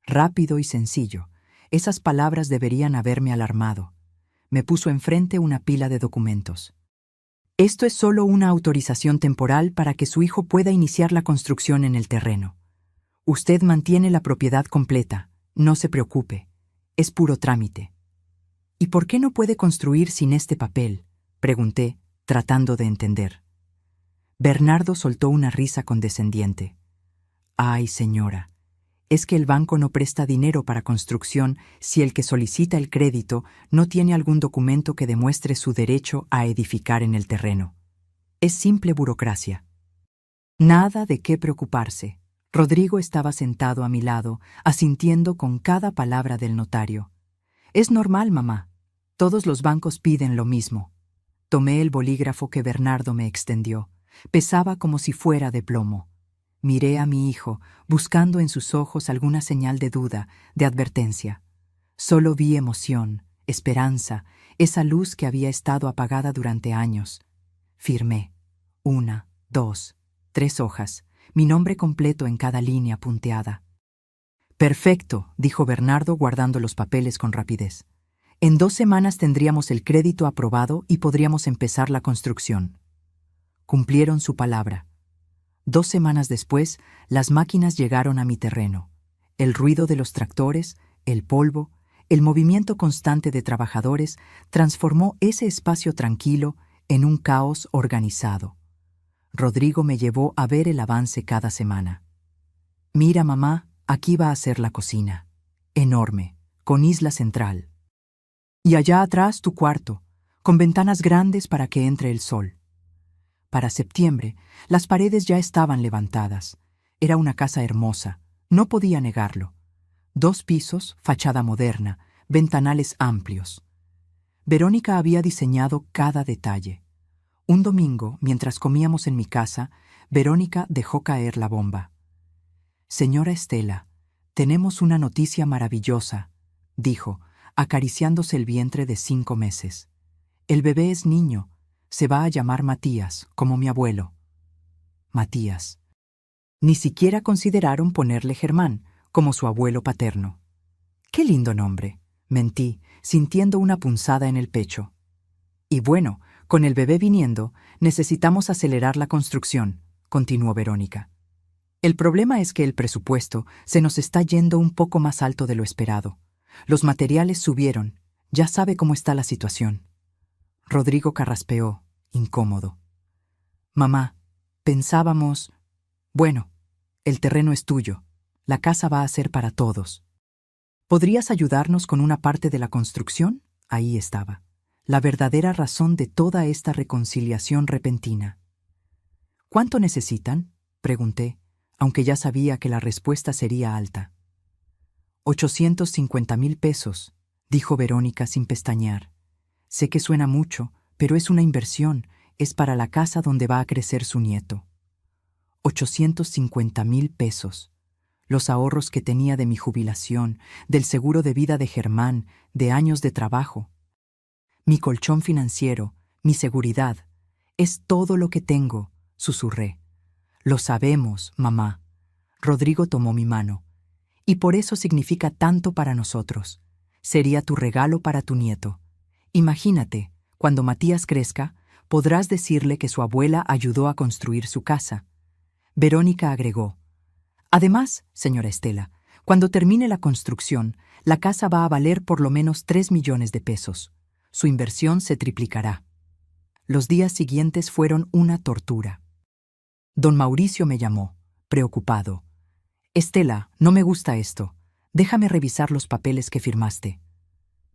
Rápido y sencillo. Esas palabras deberían haberme alarmado. Me puso enfrente una pila de documentos. Esto es solo una autorización temporal para que su hijo pueda iniciar la construcción en el terreno. Usted mantiene la propiedad completa, no se preocupe. Es puro trámite. ¿Y por qué no puede construir sin este papel?, pregunté, tratando de entender. Bernardo soltó una risa condescendiente. Ay, señora, es que el banco no presta dinero para construcción si el que solicita el crédito no tiene algún documento que demuestre su derecho a edificar en el terreno. Es simple burocracia. Nada de qué preocuparse. Rodrigo estaba sentado a mi lado, asintiendo con cada palabra del notario. Es normal, mamá. Todos los bancos piden lo mismo. Tomé el bolígrafo que Bernardo me extendió. Pesaba como si fuera de plomo. Miré a mi hijo, buscando en sus ojos alguna señal de duda, de advertencia. Solo vi emoción, esperanza, esa luz que había estado apagada durante años. Firmé. 1, 2, 3 hojas, mi nombre completo en cada línea punteada. Perfecto, dijo Bernardo guardando los papeles con rapidez. En 2 semanas tendríamos el crédito aprobado y podríamos empezar la construcción. Cumplieron su palabra. 2 semanas después, las máquinas llegaron a mi terreno. El ruido de los tractores, el polvo, el movimiento constante de trabajadores transformó ese espacio tranquilo en un caos organizado. Rodrigo me llevó a ver el avance cada semana. Mira, mamá, aquí va a ser la cocina. Enorme, con isla central. Y allá atrás tu cuarto, con ventanas grandes para que entre el sol. Para septiembre, las paredes ya estaban levantadas. Era una casa hermosa, no podía negarlo. 2 pisos, fachada moderna, ventanales amplios. Verónica había diseñado cada detalle. Un domingo, mientras comíamos en mi casa, Verónica dejó caer la bomba. Señora Estela, tenemos una noticia maravillosa, dijo, acariciándose el vientre de 5 meses. El bebé es niño. Se va a llamar Matías, como mi abuelo. Matías. Ni siquiera consideraron ponerle Germán, como su abuelo paterno. ¡Qué lindo nombre!, mentí, sintiendo una punzada en el pecho. Y bueno, con el bebé viniendo, necesitamos acelerar la construcción, continuó Verónica. El problema es que el presupuesto se nos está yendo un poco más alto de lo esperado. Los materiales subieron. Ya sabe cómo está la situación. Rodrigo carraspeó, incómodo. Mamá, pensábamos... Bueno, el terreno es tuyo. La casa va a ser para todos. ¿Podrías ayudarnos con una parte de la construcción? Ahí estaba. La verdadera razón de toda esta reconciliación repentina. ¿Cuánto necesitan?, pregunté, aunque ya sabía que la respuesta sería alta. 850,000 pesos, dijo Verónica sin pestañear. Sé que suena mucho, pero es una inversión, es para la casa donde va a crecer su nieto. 850,000 pesos. Los ahorros que tenía de mi jubilación, del seguro de vida de Germán, de años de trabajo. Mi colchón financiero, mi seguridad. Es todo lo que tengo, susurré. Lo sabemos, mamá. Rodrigo tomó mi mano. Y por eso significa tanto para nosotros. Sería tu regalo para tu nieto. Imagínate, cuando Matías crezca, podrás decirle que su abuela ayudó a construir su casa. Verónica agregó: además, señora Estela, cuando termine la construcción, la casa va a valer por lo menos 3 millones de pesos. Su inversión se triplicará. Los días siguientes fueron una tortura. Don Mauricio me llamó, preocupado. Estela, no me gusta esto. Déjame revisar los papeles que firmaste.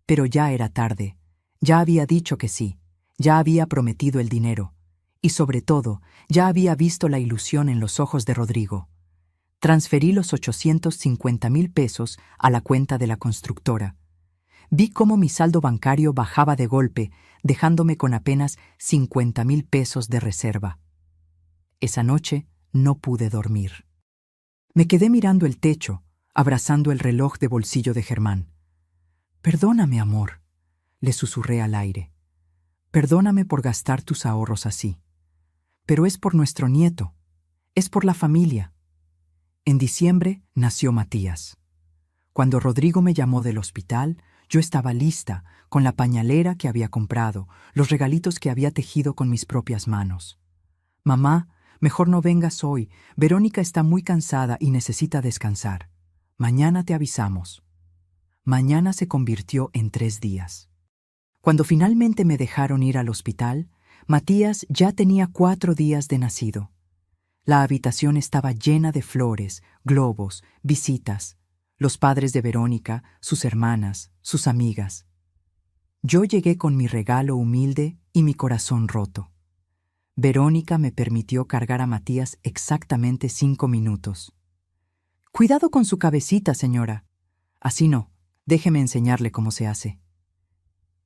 Pero ya era tarde. Ya había dicho que sí. Ya había prometido el dinero. Y sobre todo, ya había visto la ilusión en los ojos de Rodrigo. Transferí los 850,000 pesos a la cuenta de la constructora. Vi cómo mi saldo bancario bajaba de golpe, dejándome con apenas 50,000 pesos de reserva. Esa noche no pude dormir. Me quedé mirando el techo, abrazando el reloj de bolsillo de Germán. Perdóname, amor, le susurré al aire. Perdóname por gastar tus ahorros así. Pero es por nuestro nieto, es por la familia. En diciembre nació Matías. Cuando Rodrigo me llamó del hospital, yo estaba lista, con la pañalera que había comprado, los regalitos que había tejido con mis propias manos. Mamá, mejor no vengas hoy. Verónica está muy cansada y necesita descansar. Mañana te avisamos. Mañana se convirtió en 3 días. Cuando finalmente me dejaron ir al hospital, Matías ya tenía 4 días de nacido. La habitación estaba llena de flores, globos, visitas, los padres de Verónica, sus hermanas, sus amigas. Yo llegué con mi regalo humilde y mi corazón roto. Verónica me permitió cargar a Matías exactamente 5 minutos. Cuidado con su cabecita, señora. Así no, déjeme enseñarle cómo se hace.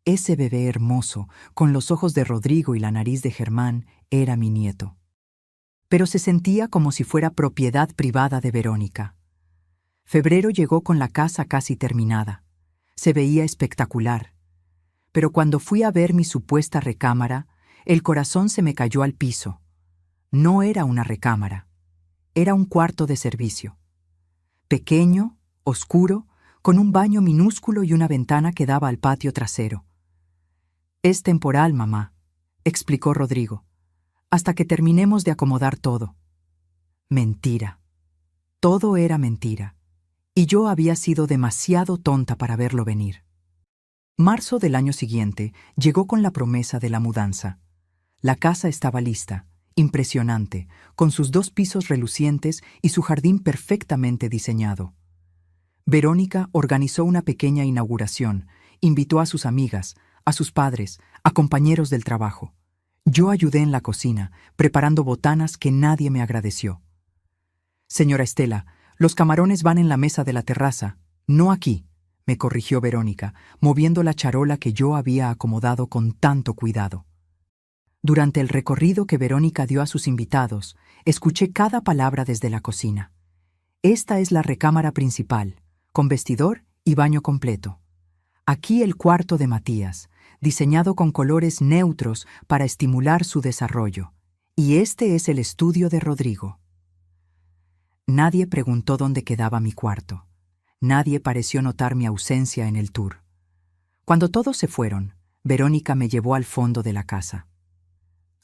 Ese bebé hermoso, con los ojos de Rodrigo y la nariz de Germán, era mi nieto. Pero se sentía como si fuera propiedad privada de Verónica. Febrero llegó con la casa casi terminada. Se veía espectacular. Pero cuando fui a ver mi supuesta recámara, el corazón se me cayó al piso. No era una recámara. Era un cuarto de servicio. Pequeño, oscuro, con un baño minúsculo y una ventana que daba al patio trasero. Es temporal, mamá, explicó Rodrigo, hasta que terminemos de acomodar todo. Mentira. Todo era mentira. Y yo había sido demasiado tonta para verlo venir. Marzo del año siguiente llegó con la promesa de la mudanza. La casa estaba lista, impresionante, con sus 2 pisos relucientes y su jardín perfectamente diseñado. Verónica organizó una pequeña inauguración, invitó a sus amigas, a sus padres, a compañeros del trabajo. Yo ayudé en la cocina, preparando botanas que nadie me agradeció. Señora Estela, los camarones van en la mesa de la terraza, no aquí, me corrigió Verónica, moviendo la charola que yo había acomodado con tanto cuidado. Durante el recorrido que Verónica dio a sus invitados, escuché cada palabra desde la cocina. Esta es la recámara principal, con vestidor y baño completo. Aquí el cuarto de Matías, diseñado con colores neutros para estimular su desarrollo. Y este es el estudio de Rodrigo. Nadie preguntó dónde quedaba mi cuarto. Nadie pareció notar mi ausencia en el tour. Cuando todos se fueron, Verónica me llevó al fondo de la casa.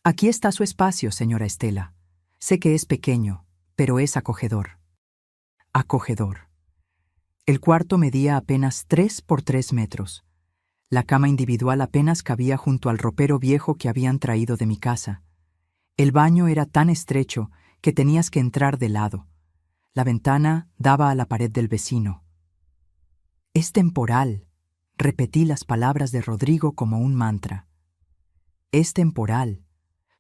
Aquí está su espacio, señora Estela. Sé que es pequeño, pero es acogedor. Acogedor. El cuarto medía apenas 3 por 3 metros. La cama individual apenas cabía junto al ropero viejo que habían traído de mi casa. El baño era tan estrecho que tenías que entrar de lado. La ventana daba a la pared del vecino. Es temporal, repetí las palabras de Rodrigo como un mantra. Es temporal,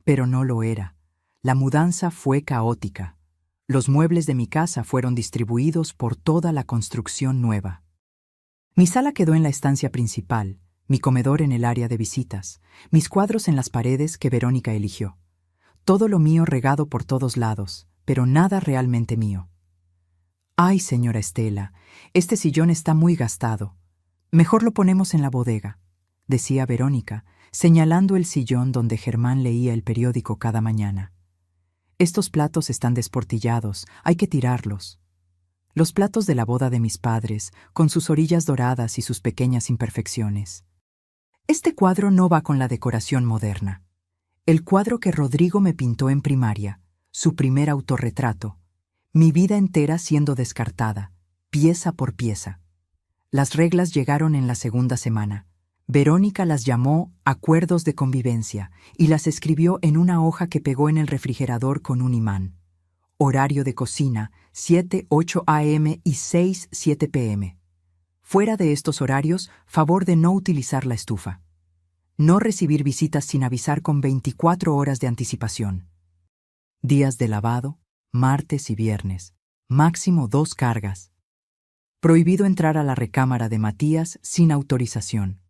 pero no lo era. La mudanza fue caótica. Los muebles de mi casa fueron distribuidos por toda la construcción nueva. Mi sala quedó en la estancia principal, mi comedor en el área de visitas, mis cuadros en las paredes que Verónica eligió. Todo lo mío regado por todos lados, pero nada realmente mío. Ay, señora Estela, este sillón está muy gastado. Mejor lo ponemos en la bodega. decía Verónica, señalando el sillón donde Germán leía el periódico cada mañana. Estos platos están desportillados, hay que tirarlos. Los platos de la boda de mis padres, con sus orillas doradas y sus pequeñas imperfecciones. Este cuadro no va con la decoración moderna. El cuadro que Rodrigo me pintó en primaria, su primer autorretrato, mi vida entera siendo descartada, pieza por pieza. Las reglas llegaron en la segunda semana. Verónica las llamó acuerdos de convivencia y las escribió en una hoja que pegó en el refrigerador con un imán. Horario de cocina, 7-8 a.m. y 6-7 p.m. Fuera de estos horarios, favor de no utilizar la estufa. No recibir visitas sin avisar con 24 horas de anticipación. Días de lavado, martes y viernes. Máximo 2 cargas. Prohibido entrar a la recámara de Matías sin autorización.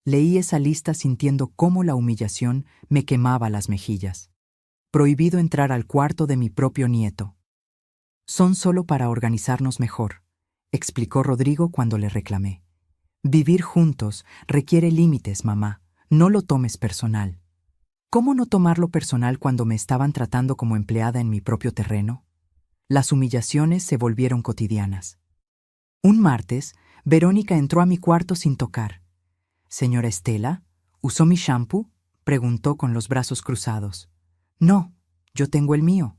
Leí esa lista sintiendo cómo la humillación me quemaba las mejillas. Prohibido entrar al cuarto de mi propio nieto. Son solo para organizarnos mejor, explicó Rodrigo cuando le reclamé. Vivir juntos requiere límites, mamá. No lo tomes personal. ¿Cómo no tomarlo personal cuando me estaban tratando como empleada en mi propio terreno? Las humillaciones se volvieron cotidianas. Un martes, Verónica entró a mi cuarto sin tocar. «Señora Estela, ¿usó mi shampoo?», preguntó con los brazos cruzados. «No, yo tengo el mío».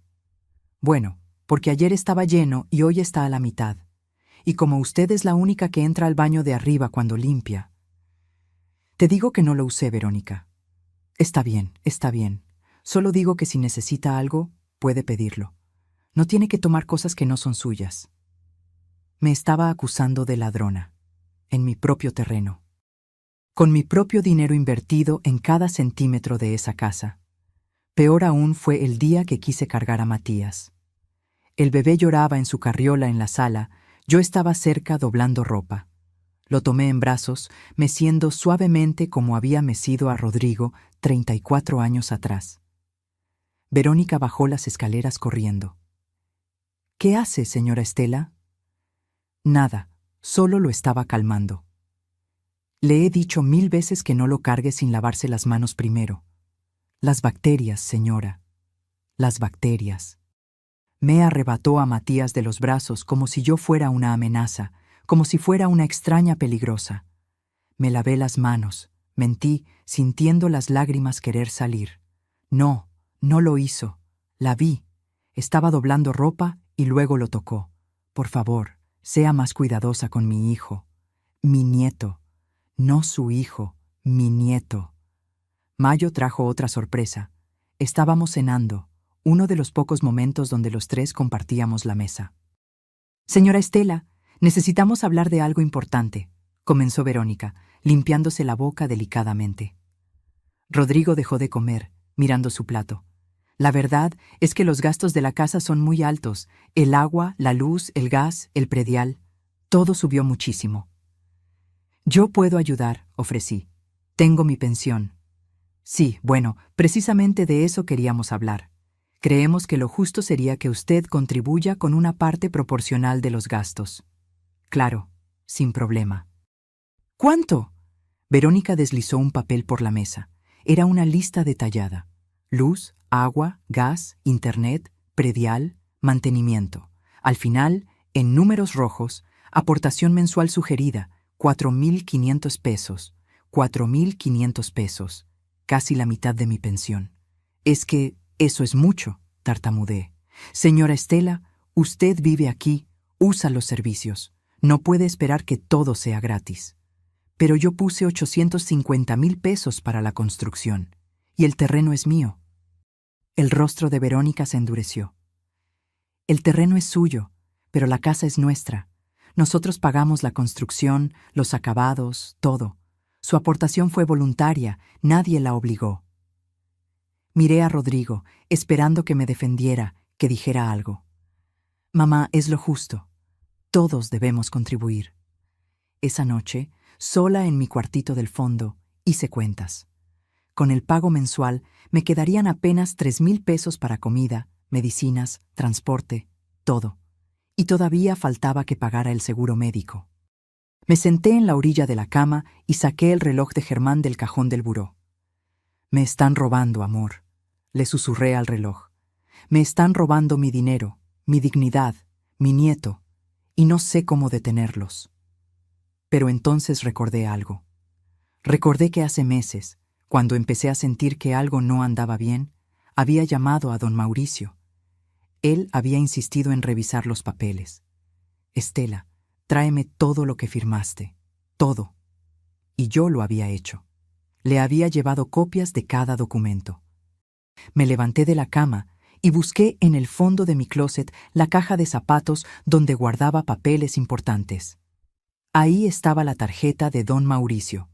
«Bueno, porque ayer estaba lleno y hoy está a la mitad. Y como usted es la única que entra al baño de arriba cuando limpia». «Te digo que no lo usé, Verónica». Está bien. Solo digo que si necesita algo, puede pedirlo. No tiene que tomar cosas que no son suyas». Me estaba acusando de ladrona, en mi propio terreno, con mi propio dinero invertido en cada centímetro de esa casa. Peor aún fue el día que quise cargar a Matías. El bebé lloraba en su carriola en la sala, yo estaba cerca doblando ropa. Lo tomé en brazos, meciendo suavemente como había mecido a Rodrigo 34 años atrás. Verónica bajó las escaleras corriendo. «¿Qué hace, señora Estela?» «Nada, solo lo estaba calmando. Le he dicho 1000 veces que no lo cargue sin lavarse las manos primero. Las bacterias, señora. Las bacterias». Me arrebató a Matías de los brazos como si yo fuera una amenaza, como si fuera una extraña peligrosa. Me lavé las manos, mentí, sintiendo las lágrimas querer salir. No, no lo hizo. La vi. Estaba doblando ropa y luego lo tocó. «Por favor, sea más cuidadosa con mi hijo. Mi nieto. No su hijo, mi nieto». Mayo trajo otra sorpresa. Estábamos cenando, uno de los pocos momentos donde los tres compartíamos la mesa. «Señora Estela, necesitamos hablar de algo importante», comenzó Verónica, limpiándose la boca delicadamente. Rodrigo dejó de comer, mirando su plato. «La verdad es que los gastos de la casa son muy altos. El agua, la luz, el gas, el predial. Todo subió muchísimo». «Yo puedo ayudar», ofrecí. «Tengo mi pensión». «Sí, bueno, precisamente de eso queríamos hablar. Creemos que lo justo sería que usted contribuya con una parte proporcional de los gastos». «Claro, sin problema». «¿Cuánto?». Verónica deslizó un papel por la mesa. Era una lista detallada. Luz, agua, gas, internet, predial, mantenimiento. Al final, en números rojos, aportación mensual sugerida, 4.500 pesos. 4.500 pesos. Casi la mitad de mi pensión. «Es que eso es mucho», tartamudeé. «Señora Estela, usted vive aquí, usa los servicios. No puede esperar que todo sea gratis». «Pero yo puse 850.000 pesos para la construcción. Y el terreno es mío». El rostro de Verónica se endureció. «El terreno es suyo, pero la casa es nuestra. Nosotros pagamos la construcción, los acabados, todo. Su aportación fue voluntaria, nadie la obligó». Miré a Rodrigo, esperando que me defendiera, que dijera algo. «Mamá, es lo justo. Todos debemos contribuir». Esa noche, sola en mi cuartito del fondo, hice cuentas. Con el pago mensual me quedarían apenas 3.000 pesos para comida, medicinas, transporte, todo. Y todavía faltaba que pagara el seguro médico. Me senté en la orilla de la cama y saqué el reloj de Germán del cajón del buró. Me están robando, amor, le susurré al reloj. Me están robando mi dinero, mi dignidad, mi nieto, y no sé cómo detenerlos. Pero entonces recordé algo. Recordé que hace meses, cuando empecé a sentir que algo no andaba bien, había llamado a don Mauricio. Él había insistido en revisar los papeles. Estela, tráeme todo lo que firmaste, todo. Y yo lo había hecho. Le había llevado copias de cada documento. Me levanté de la cama y busqué en el fondo de mi closet la caja de zapatos donde guardaba papeles importantes. Ahí estaba la tarjeta de don Mauricio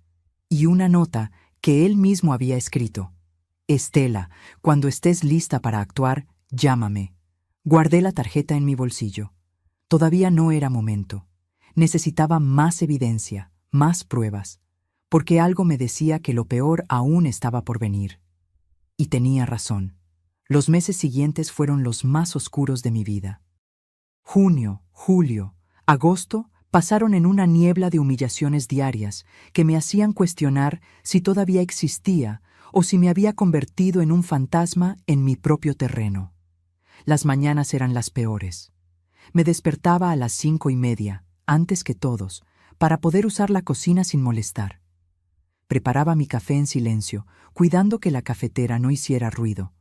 y una nota que él mismo había escrito. Estela, cuando estés lista para actuar, llámame. Guardé la tarjeta en mi bolsillo. Todavía no era momento. Necesitaba más evidencia, más pruebas, porque algo me decía que lo peor aún estaba por venir. Y tenía razón. Los meses siguientes fueron los más oscuros de mi vida. Junio, julio, agosto pasaron en una niebla de humillaciones diarias que me hacían cuestionar si todavía existía o si me había convertido en un fantasma en mi propio terreno. Las mañanas eran las peores. Me despertaba a las 5:30, antes que todos, para poder usar la cocina sin molestar. Preparaba mi café en silencio, cuidando que la cafetera no hiciera ruido.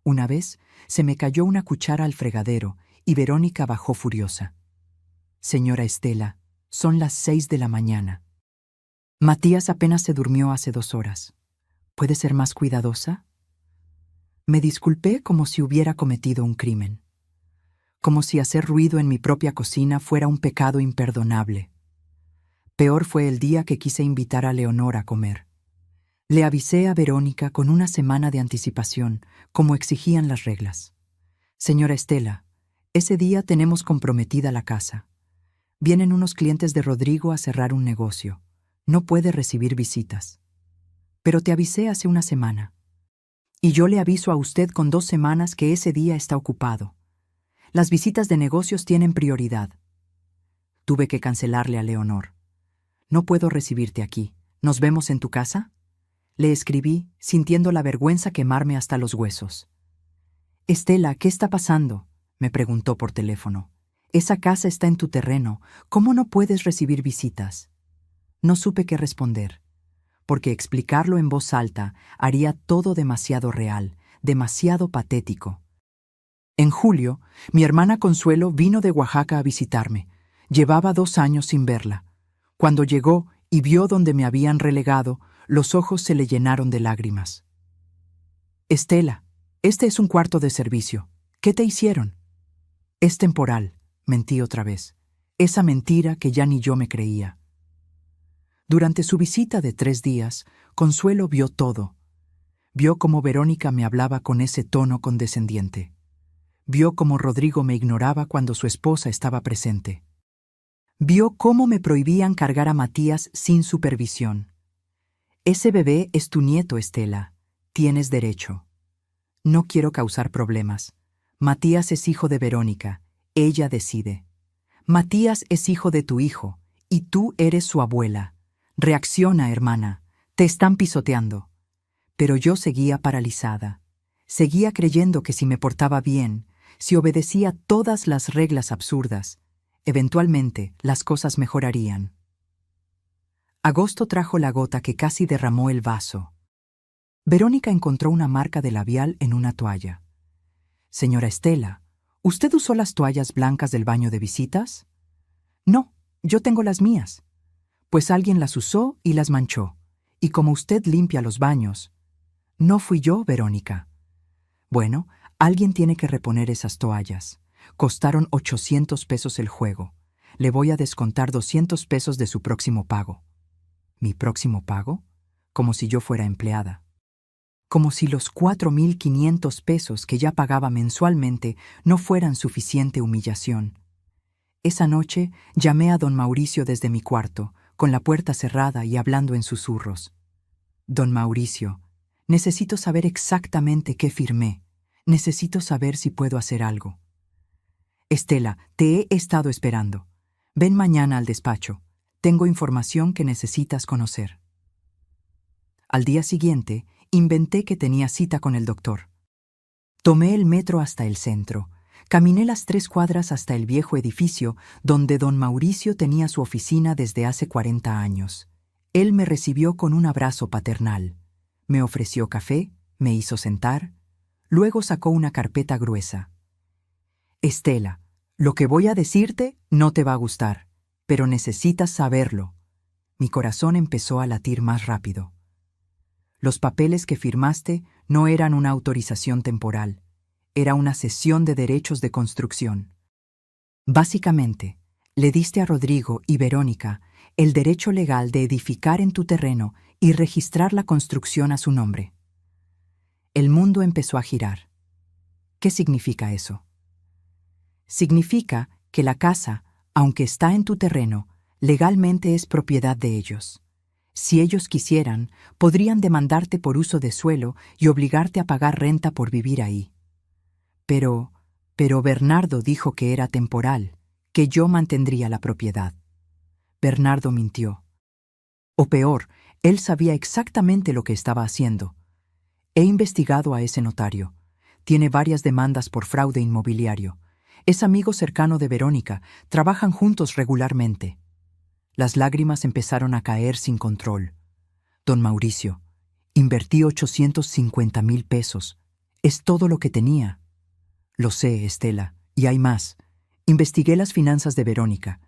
Una vez se me cayó una cuchara al fregadero y Verónica bajó furiosa. Señora Estela, son las 6 de la mañana. Matías apenas se durmió hace 2 horas. ¿Puede ser más cuidadosa? Me disculpé como si hubiera cometido un crimen. Como si hacer ruido en mi propia cocina fuera un pecado imperdonable. Peor fue el día que quise invitar a Leonor a comer. Le avisé a Verónica con una semana de anticipación, como exigían las reglas. Señora Estela, ese día tenemos comprometida la casa. Vienen unos clientes de Rodrigo a cerrar un negocio. No puede recibir visitas. Pero te avisé hace una semana. Y yo le aviso a usted con 2 semanas que ese día está ocupado. Las visitas de negocios tienen prioridad. Tuve que cancelarle a Leonor. No puedo recibirte aquí. ¿Nos vemos en tu casa? Le escribí, sintiendo la vergüenza quemarme hasta los huesos. Estela, ¿qué está pasando?, me preguntó por teléfono. Esa casa está en tu terreno. ¿Cómo no puedes recibir visitas? No supe qué responder, porque explicarlo en voz alta haría todo demasiado real, demasiado patético. En julio, mi hermana Consuelo vino de Oaxaca a visitarme. Llevaba 2 años sin verla. Cuando llegó y vio donde me habían relegado, los ojos se le llenaron de lágrimas. Estela, este es un cuarto de servicio. ¿Qué te hicieron? Es temporal, mentí otra vez. Esa mentira que ya ni yo me creía. Durante su visita de 3 días, Consuelo vio todo. Vio cómo Verónica me hablaba con ese tono condescendiente. Vio cómo Rodrigo me ignoraba cuando su esposa estaba presente. Vio cómo me prohibían cargar a Matías sin supervisión. Ese bebé es tu nieto, Estela. Tienes derecho. No quiero causar problemas. Matías es hijo de Verónica. Ella decide. Matías es hijo de tu hijo, y tú eres su abuela. Reacciona, hermana. Te están pisoteando. Pero yo seguía paralizada. Seguía creyendo que si me portaba bien, si obedecía todas las reglas absurdas, eventualmente las cosas mejorarían. Agosto trajo la gota que casi derramó el vaso. Verónica encontró una marca de labial en una toalla. Señora Estela, ¿usted usó las toallas blancas del baño de visitas? No, yo tengo las mías. Pues alguien las usó y las manchó. Y como usted limpia los baños. No fui yo, Verónica. Bueno, alguien tiene que reponer esas toallas. Costaron 800 pesos el juego. Le voy a descontar 200 pesos de su próximo pago. ¿Mi próximo pago? Como si yo fuera empleada. Como si los 4,500 pesos que ya pagaba mensualmente no fueran suficiente humillación. Esa noche llamé a don Mauricio desde mi cuarto, con la puerta cerrada y hablando en susurros. Don Mauricio, necesito saber exactamente qué firmé. Necesito saber si puedo hacer algo. Estela, te he estado esperando. Ven mañana al despacho. Tengo información que necesitas conocer. Al día siguiente, inventé que tenía cita con el doctor. Tomé el metro hasta el centro. Caminé las 3 cuadras hasta el viejo edificio donde don Mauricio tenía su oficina desde hace 40 años. Él me recibió con un abrazo paternal. Me ofreció café, me hizo sentar. Luego sacó una carpeta gruesa. Estela, lo que voy a decirte no te va a gustar, pero necesitas saberlo. Mi corazón empezó a latir más rápido. Los papeles que firmaste no eran una autorización temporal. Era una cesión de derechos de construcción. Básicamente, le diste a Rodrigo y Verónica el derecho legal de edificar en tu terreno y registrar la construcción a su nombre. El mundo empezó a girar. ¿Qué significa eso? Significa que la casa, aunque está en tu terreno, legalmente es propiedad de ellos. Si ellos quisieran, podrían demandarte por uso de suelo y obligarte a pagar renta por vivir ahí. Pero Bernardo dijo que era temporal, que yo mantendría la propiedad. Bernardo mintió. O peor, él sabía exactamente lo que estaba haciendo. He investigado a ese notario. Tiene varias demandas por fraude inmobiliario. Es amigo cercano de Verónica, trabajan juntos regularmente. Las lágrimas empezaron a caer sin control. Don Mauricio, invertí 850,000 pesos. Es todo lo que tenía. Lo sé, Estela, y hay más. Investigué las finanzas de Verónica.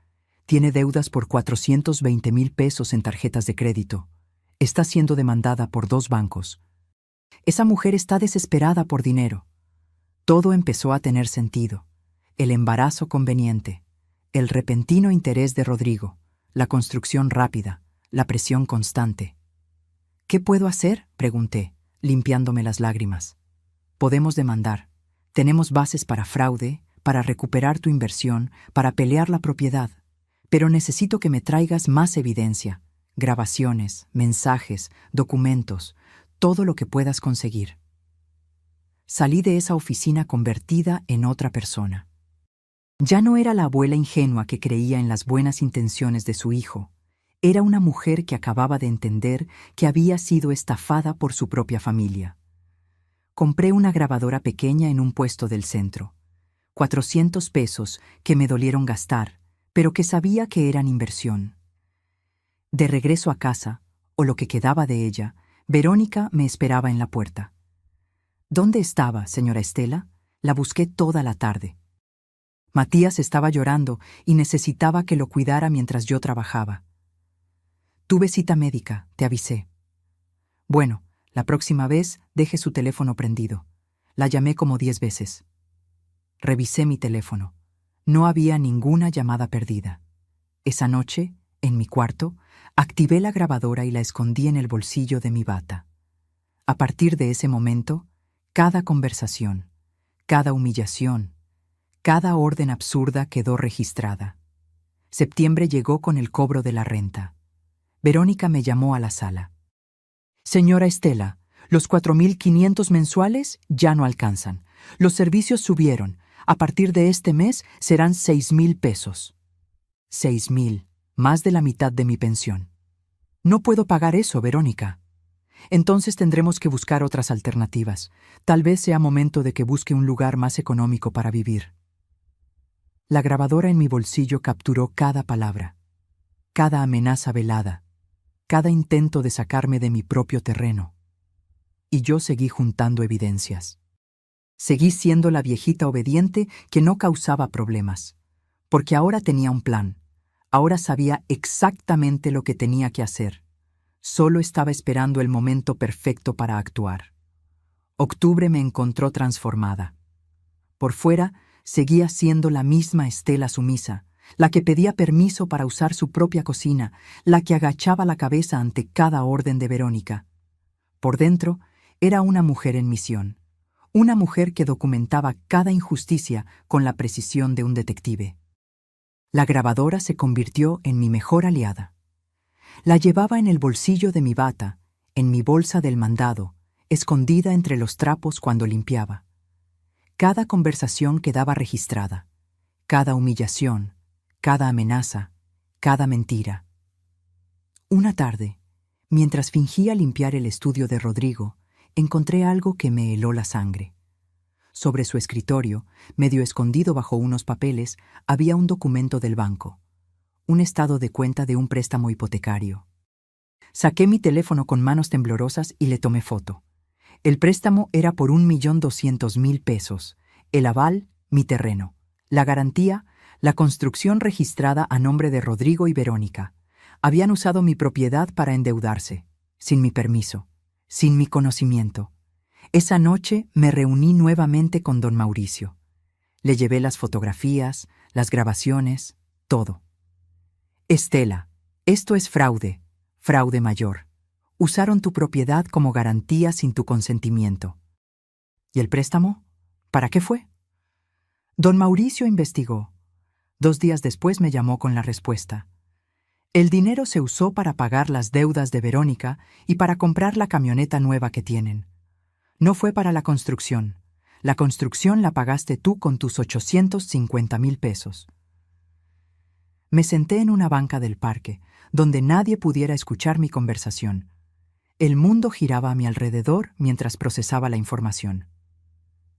Tiene deudas por 420,000 pesos en tarjetas de crédito. Está siendo demandada por 2 bancos. Esa mujer está desesperada por dinero. Todo empezó a tener sentido. El embarazo conveniente, el repentino interés de Rodrigo, la construcción rápida, la presión constante. ¿Qué puedo hacer?, pregunté, limpiándome las lágrimas. Podemos demandar. Tenemos bases para fraude, para recuperar tu inversión, para pelear la propiedad. Pero necesito que me traigas más evidencia, grabaciones, mensajes, documentos, todo lo que puedas conseguir. Salí de esa oficina convertida en otra persona. Ya no era la abuela ingenua que creía en las buenas intenciones de su hijo. Era una mujer que acababa de entender que había sido estafada por su propia familia. Compré una grabadora pequeña en un puesto del centro. 400 pesos que me dolieron gastar, pero que sabía que eran inversión. De regreso a casa, o lo que quedaba de ella, Verónica me esperaba en la puerta. ¿Dónde estaba, señora Estela? La busqué toda la tarde. Matías estaba llorando y necesitaba que lo cuidara mientras yo trabajaba. Tuve cita médica, te avisé. Bueno, la próxima vez deje su teléfono prendido. La llamé como 10 veces. Revisé mi teléfono. No había ninguna llamada perdida. Esa noche, en mi cuarto, activé la grabadora y la escondí en el bolsillo de mi bata. A partir de ese momento, cada conversación, cada humillación, cada orden absurda quedó registrada. Septiembre llegó con el cobro de la renta. Verónica me llamó a la sala. Señora Estela, los 4,500 mensuales ya no alcanzan. Los servicios subieron. A partir de este mes serán 6,000 pesos. 6,000, más de la mitad de mi pensión. No puedo pagar eso, Verónica. Entonces tendremos que buscar otras alternativas. Tal vez sea momento de que busque un lugar más económico para vivir. La grabadora en mi bolsillo capturó cada palabra, cada amenaza velada, cada intento de sacarme de mi propio terreno. Y yo seguí juntando evidencias. Seguí siendo la viejita obediente que no causaba problemas, porque ahora tenía un plan. Ahora sabía exactamente lo que tenía que hacer. Solo estaba esperando el momento perfecto para actuar. Octubre me encontró transformada. Por fuera, seguía siendo la misma Estela sumisa, la que pedía permiso para usar su propia cocina, la que agachaba la cabeza ante cada orden de Verónica. Por dentro, era una mujer en misión, una mujer que documentaba cada injusticia con la precisión de un detective. La grabadora se convirtió en mi mejor aliada. La llevaba en el bolsillo de mi bata, en mi bolsa del mandado, escondida entre los trapos cuando limpiaba. Cada conversación quedaba registrada, cada humillación, cada amenaza, cada mentira. Una tarde, mientras fingía limpiar el estudio de Rodrigo, encontré algo que me heló la sangre. Sobre su escritorio, medio escondido bajo unos papeles, había un documento del banco, un estado de cuenta de un préstamo hipotecario. Saqué mi teléfono con manos temblorosas y le tomé foto. El préstamo era por 1.200.000 pesos, el aval, mi terreno, la garantía, la construcción registrada a nombre de Rodrigo y Verónica. Habían usado mi propiedad para endeudarse, sin mi permiso, sin mi conocimiento. Esa noche me reuní nuevamente con don Mauricio. Le llevé las fotografías, las grabaciones, todo. Estela, esto es fraude, fraude mayor. Usaron tu propiedad como garantía sin tu consentimiento. ¿Y el préstamo? ¿Para qué fue? Don Mauricio investigó. 2 días después me llamó con la respuesta. El dinero se usó para pagar las deudas de Verónica y para comprar la camioneta nueva que tienen. No fue para la construcción. La construcción la pagaste tú con tus 850.000 pesos. Me senté en una banca del parque, donde nadie pudiera escuchar mi conversación. El mundo giraba a mi alrededor mientras procesaba la información.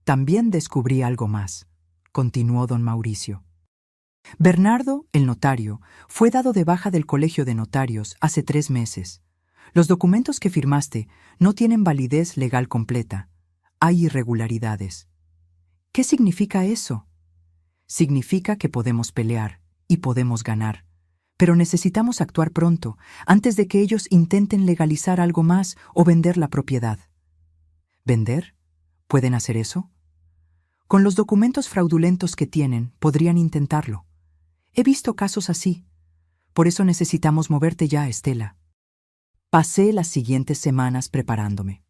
También descubrí algo más, continuó don Mauricio. Bernardo, el notario, fue dado de baja del colegio de notarios hace 3 meses. Los documentos que firmaste no tienen validez legal completa. Hay irregularidades. ¿Qué significa eso? Significa que podemos pelear y podemos ganar. Pero necesitamos actuar pronto, antes de que ellos intenten legalizar algo más o vender la propiedad. ¿Vender? ¿Pueden hacer eso? Con los documentos fraudulentos que tienen, podrían intentarlo. He visto casos así. Por eso necesitamos moverte ya, Estela. Pasé las siguientes semanas preparándome.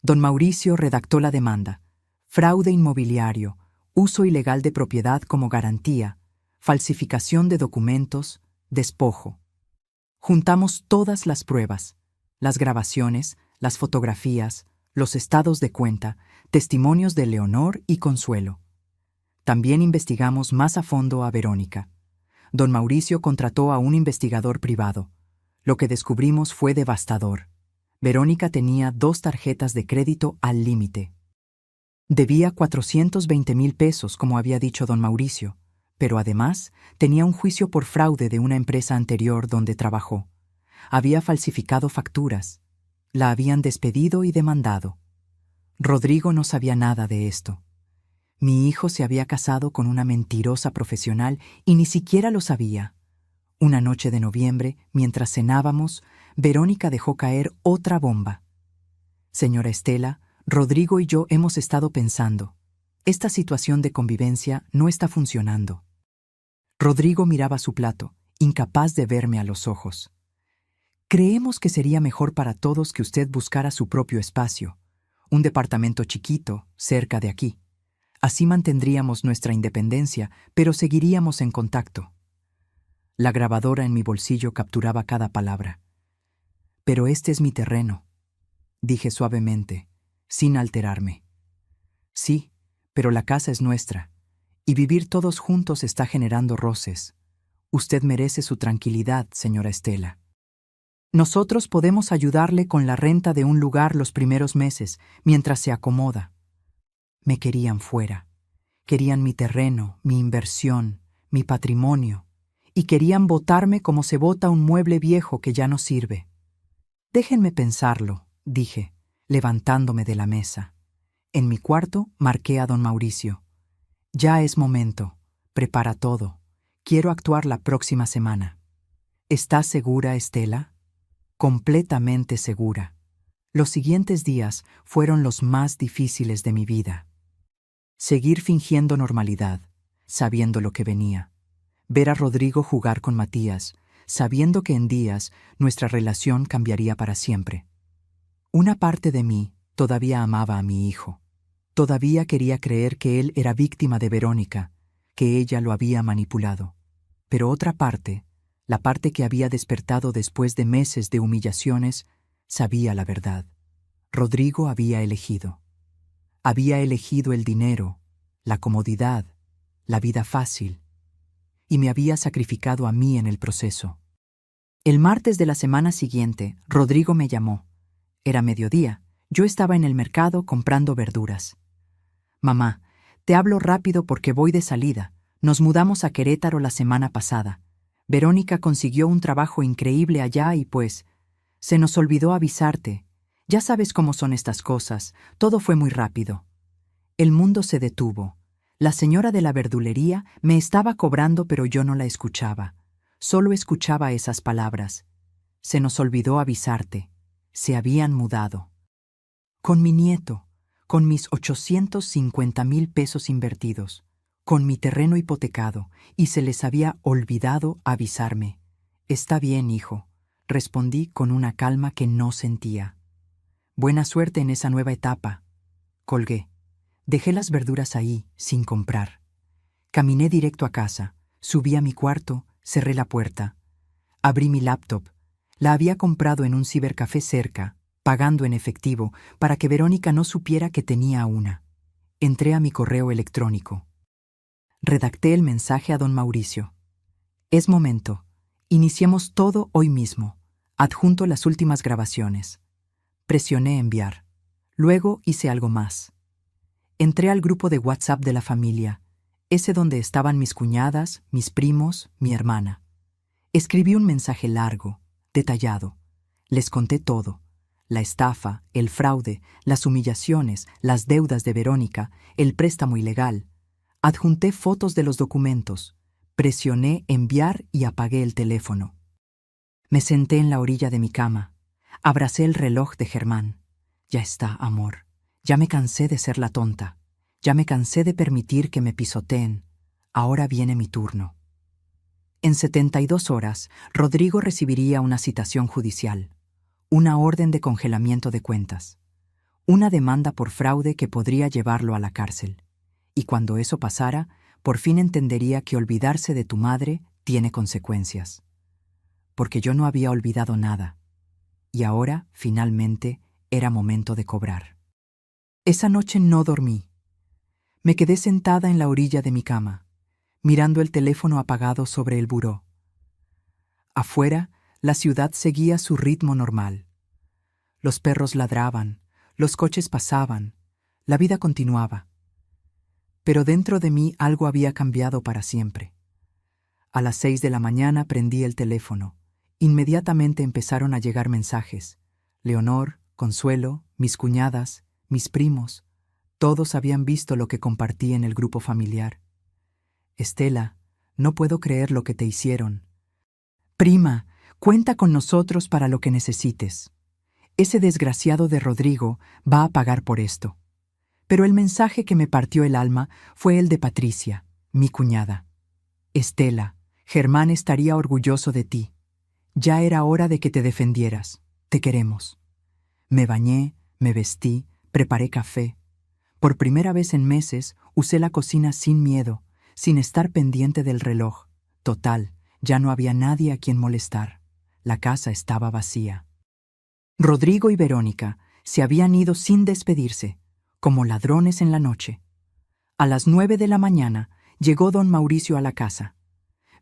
Don Mauricio redactó la demanda: fraude inmobiliario, uso ilegal de propiedad como garantía, falsificación de documentos, despojo. Juntamos todas las pruebas, las grabaciones, las fotografías, los estados de cuenta, testimonios de Leonor y Consuelo. También investigamos más a fondo a Verónica. Don Mauricio contrató a un investigador privado. Lo que descubrimos fue devastador. Verónica tenía 2 tarjetas de crédito al límite. Debía 420.000 pesos, como había dicho don Mauricio, pero además tenía un juicio por fraude de una empresa anterior donde trabajó. Había falsificado facturas. La habían despedido y demandado. Rodrigo no sabía nada de esto. Mi hijo se había casado con una mentirosa profesional y ni siquiera lo sabía. Una noche de noviembre, mientras cenábamos, Verónica dejó caer otra bomba. Señora Estela, Rodrigo y yo hemos estado pensando. Esta situación de convivencia no está funcionando. Rodrigo miraba su plato, incapaz de verme a los ojos. Creemos que sería mejor para todos que usted buscara su propio espacio, un departamento chiquito, cerca de aquí. Así mantendríamos nuestra independencia, pero seguiríamos en contacto. La grabadora en mi bolsillo capturaba cada palabra. Pero este es mi terreno, dije suavemente, sin alterarme. Sí, pero la casa es nuestra, y vivir todos juntos está generando roces. Usted merece su tranquilidad, señora Estela. Nosotros podemos ayudarle con la renta de un lugar los primeros meses, mientras se acomoda. Me querían fuera. Querían mi terreno, mi inversión, mi patrimonio, y querían botarme como se bota un mueble viejo que ya no sirve. Déjenme pensarlo, dije, levantándome de la mesa. En mi cuarto marqué a don Mauricio. Ya es momento. Prepara todo. Quiero actuar la próxima semana. ¿Estás segura, Estela? Completamente segura. Los siguientes días fueron los más difíciles de mi vida. Seguir fingiendo normalidad, sabiendo lo que venía. Ver a Rodrigo jugar con Matías, sabiendo que en días nuestra relación cambiaría para siempre. Una parte de mí todavía amaba a mi hijo. Todavía quería creer que él era víctima de Verónica, que ella lo había manipulado. Pero otra parte, la parte que había despertado después de meses de humillaciones, sabía la verdad. Rodrigo había elegido. Había elegido el dinero, la comodidad, la vida fácil, y me había sacrificado a mí en el proceso. El martes de la semana siguiente, Rodrigo me llamó. Era mediodía. Yo estaba en el mercado comprando verduras. Mamá, te hablo rápido porque voy de salida. Nos mudamos a Querétaro la semana pasada. Verónica consiguió un trabajo increíble allá y pues, se nos olvidó avisarte. Ya sabes cómo son estas cosas. Todo fue muy rápido. El mundo se detuvo. La señora de la verdulería me estaba cobrando, pero yo no la escuchaba. Solo escuchaba esas palabras. Se nos olvidó avisarte. Se habían mudado. Con mi nieto, con mis 850,000 pesos invertidos, con mi terreno hipotecado, y se les había olvidado avisarme. Está bien, hijo, respondí con una calma que no sentía. Buena suerte en esa nueva etapa. Colgué. Dejé las verduras ahí, sin comprar. Caminé directo a casa, subí a mi cuarto, cerré la puerta. Abrí mi laptop. La había comprado en un cibercafé cerca, pagando en efectivo, para que Verónica no supiera que tenía una. Entré a mi correo electrónico. Redacté el mensaje a don Mauricio. Es momento. Iniciemos todo hoy mismo. Adjunto las últimas grabaciones. Presioné enviar. Luego hice algo más. Entré al grupo de WhatsApp de la familia, ese donde estaban mis cuñadas, mis primos, mi hermana. Escribí un mensaje largo, detallado. Les conté todo. La estafa, el fraude, las humillaciones, las deudas de Verónica, el préstamo ilegal. Adjunté fotos de los documentos. Presioné enviar y apagué el teléfono. Me senté en la orilla de mi cama. Abracé el reloj de Germán. Ya está, amor. Ya me cansé de ser la tonta. Ya me cansé de permitir que me pisoteen. Ahora viene mi turno. En 72 horas, Rodrigo recibiría una citación judicial, una orden de congelamiento de cuentas, una demanda por fraude que podría llevarlo a la cárcel. Y cuando eso pasara, por fin entendería que olvidarse de tu madre tiene consecuencias. Porque yo no había olvidado nada. Y ahora, finalmente, era momento de cobrar. Esa noche no dormí. Me quedé sentada en la orilla de mi cama, mirando el teléfono apagado sobre el buró. Afuera, la ciudad seguía su ritmo normal. Los perros ladraban, los coches pasaban, la vida continuaba. Pero dentro de mí algo había cambiado para siempre. A las 6 de la mañana prendí el teléfono. Inmediatamente empezaron a llegar mensajes. Leonor, Consuelo, mis cuñadas, mis primos, todos habían visto lo que compartí en el grupo familiar. Estela, no puedo creer lo que te hicieron. Prima, cuenta con nosotros para lo que necesites. Ese desgraciado de Rodrigo va a pagar por esto. Pero el mensaje que me partió el alma fue el de Patricia, mi cuñada. Estela, Germán estaría orgulloso de ti. Ya era hora de que te defendieras. Te queremos. Me bañé, me vestí, preparé café. Por primera vez en meses usé la cocina sin miedo, sin estar pendiente del reloj. Total, ya no había nadie a quien molestar. La casa estaba vacía. Rodrigo y Verónica se habían ido sin despedirse, como ladrones en la noche. A las 9 de la mañana llegó don Mauricio a la casa.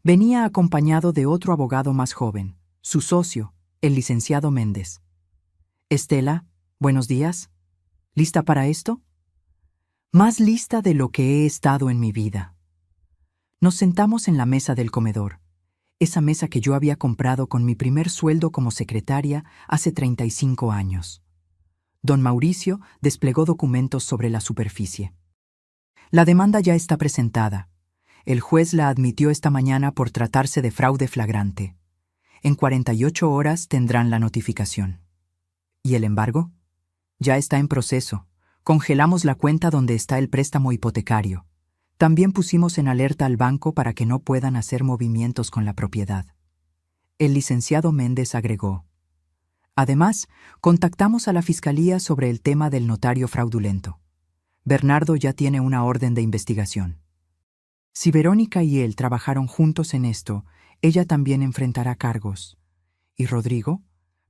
Venía acompañado de otro abogado más joven, su socio, el licenciado Méndez. Estela, buenos días. ¿Lista para esto? Más lista de lo que he estado en mi vida. Nos sentamos en la mesa del comedor, esa mesa que yo había comprado con mi primer sueldo como secretaria hace 35 años. Don Mauricio desplegó documentos sobre la superficie. La demanda ya está presentada. El juez la admitió esta mañana por tratarse de fraude flagrante. En 48 horas tendrán la notificación. ¿Y el embargo? Ya está en proceso. Congelamos la cuenta donde está el préstamo hipotecario. También pusimos en alerta al banco para que no puedan hacer movimientos con la propiedad. El licenciado Méndez agregó. Además, contactamos a la Fiscalía sobre el tema del notario fraudulento. Bernardo ya tiene una orden de investigación. Si Verónica y él trabajaron juntos en esto, ella también enfrentará cargos. ¿Y Rodrigo?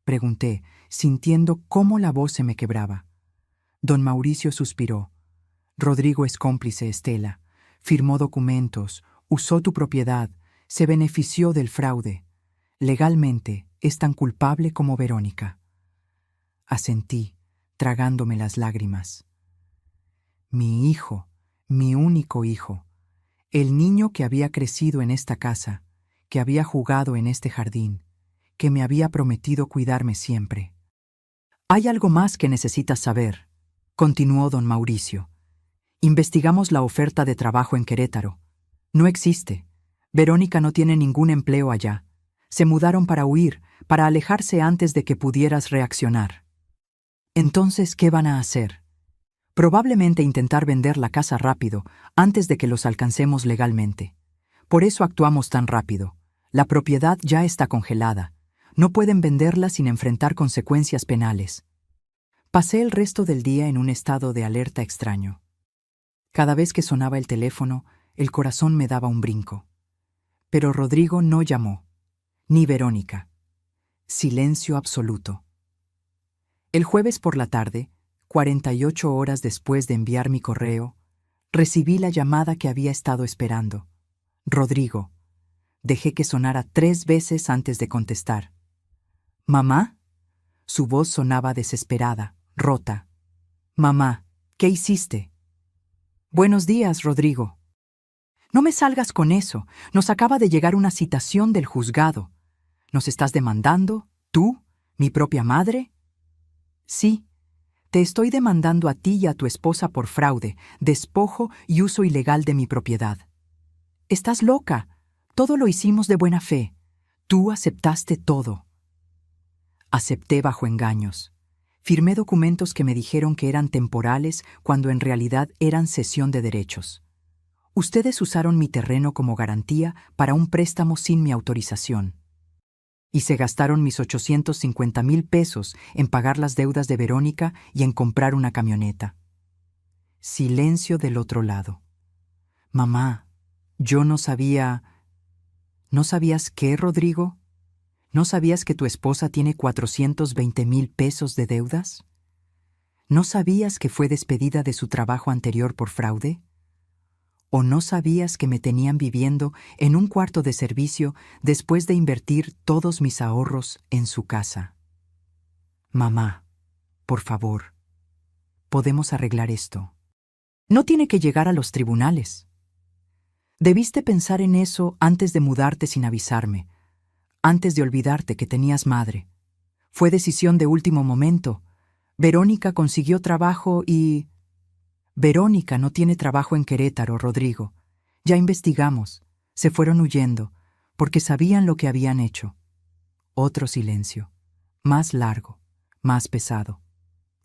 Pregunté, sintiendo cómo la voz se me quebraba. Don Mauricio suspiró. Rodrigo es cómplice, Estela. Firmó documentos, usó tu propiedad, se benefició del fraude. Legalmente es tan culpable como Verónica. Asentí, tragándome las lágrimas. Mi hijo, mi único hijo, el niño que había crecido en esta casa, que había jugado en este jardín, que me había prometido cuidarme siempre. Hay algo más que necesitas saber, continuó don Mauricio. Investigamos la oferta de trabajo en Querétaro. No existe. Verónica no tiene ningún empleo allá. Se mudaron para huir, para alejarse antes de que pudieras reaccionar. Entonces, ¿qué van a hacer? Probablemente intentar vender la casa rápido, antes de que los alcancemos legalmente. Por eso actuamos tan rápido. La propiedad ya está congelada. No pueden venderla sin enfrentar consecuencias penales. Pasé el resto del día en un estado de alerta extraño. Cada vez que sonaba el teléfono, el corazón me daba un brinco. Pero Rodrigo no llamó, ni Verónica. Silencio absoluto. El jueves por la tarde, 48 horas después de enviar mi correo, recibí la llamada que había estado esperando. Rodrigo. Dejé que sonara 3 veces antes de contestar. ¿Mamá? Su voz sonaba desesperada, rota. Mamá, ¿qué hiciste? Buenos días, Rodrigo. No me salgas con eso. Nos acaba de llegar una citación del juzgado. ¿Nos estás demandando? ¿Tú? ¿Mi propia madre? Sí. Te estoy demandando a ti y a tu esposa por fraude, despojo y uso ilegal de mi propiedad. Estás loca. Todo lo hicimos de buena fe. Tú aceptaste todo. Acepté bajo engaños. Firmé documentos que me dijeron que eran temporales cuando en realidad eran cesión de derechos. Ustedes usaron mi terreno como garantía para un préstamo sin mi autorización. Y se gastaron mis 850,000 pesos en pagar las deudas de Verónica y en comprar una camioneta. Silencio del otro lado. Mamá, yo no sabía... ¿No sabías qué, Rodrigo? ¿No sabías que tu esposa tiene 420,000 pesos de deudas? ¿No sabías que fue despedida de su trabajo anterior por fraude? ¿O no sabías que me tenían viviendo en un cuarto de servicio después de invertir todos mis ahorros en su casa? Mamá, por favor, podemos arreglar esto. No tiene que llegar a los tribunales. Debiste pensar en eso antes de mudarte sin avisarme, antes de olvidarte que tenías madre. Fue decisión de último momento. Verónica consiguió trabajo y... Verónica no tiene trabajo en Querétaro, Rodrigo. Ya investigamos. Se fueron huyendo, porque sabían lo que habían hecho. Otro silencio. Más largo, más pesado.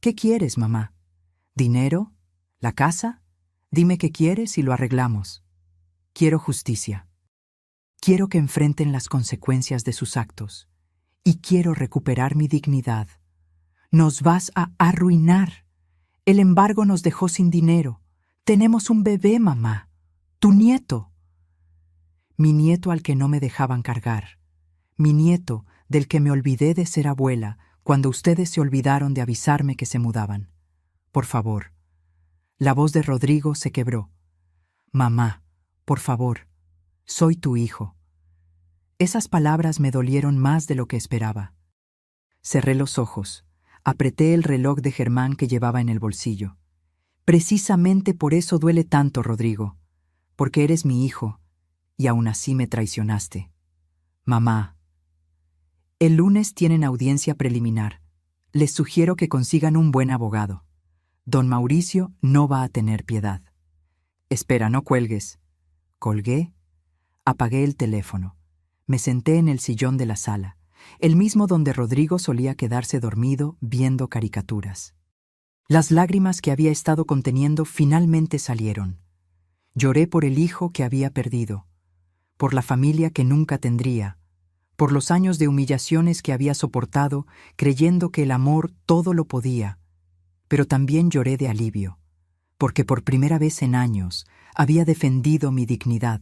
¿Qué quieres, mamá? ¿Dinero? ¿La casa? Dime qué quieres y lo arreglamos. Quiero justicia. Quiero que enfrenten las consecuencias de sus actos. Y quiero recuperar mi dignidad. Nos vas a arruinar. El embargo nos dejó sin dinero. Tenemos un bebé, mamá. Tu nieto. Mi nieto al que no me dejaban cargar. Mi nieto del que me olvidé de ser abuela cuando ustedes se olvidaron de avisarme que se mudaban. Por favor. La voz de Rodrigo se quebró. Mamá, por favor, soy tu hijo. Esas palabras me dolieron más de lo que esperaba. Cerré los ojos. Apreté el reloj de Germán que llevaba en el bolsillo. Precisamente por eso duele tanto, Rodrigo, porque eres mi hijo, y aún así me traicionaste. Mamá, el lunes tienen audiencia preliminar. Les sugiero que consigan un buen abogado. Don Mauricio no va a tener piedad. Espera, no cuelgues. Colgué, apagué el teléfono. Me senté en el sillón de la sala, el mismo donde Rodrigo solía quedarse dormido viendo caricaturas. Las lágrimas que había estado conteniendo finalmente salieron. Lloré por el hijo que había perdido, por la familia que nunca tendría, por los años de humillaciones que había soportado creyendo que el amor todo lo podía, pero también lloré de alivio, porque por primera vez en años había defendido mi dignidad,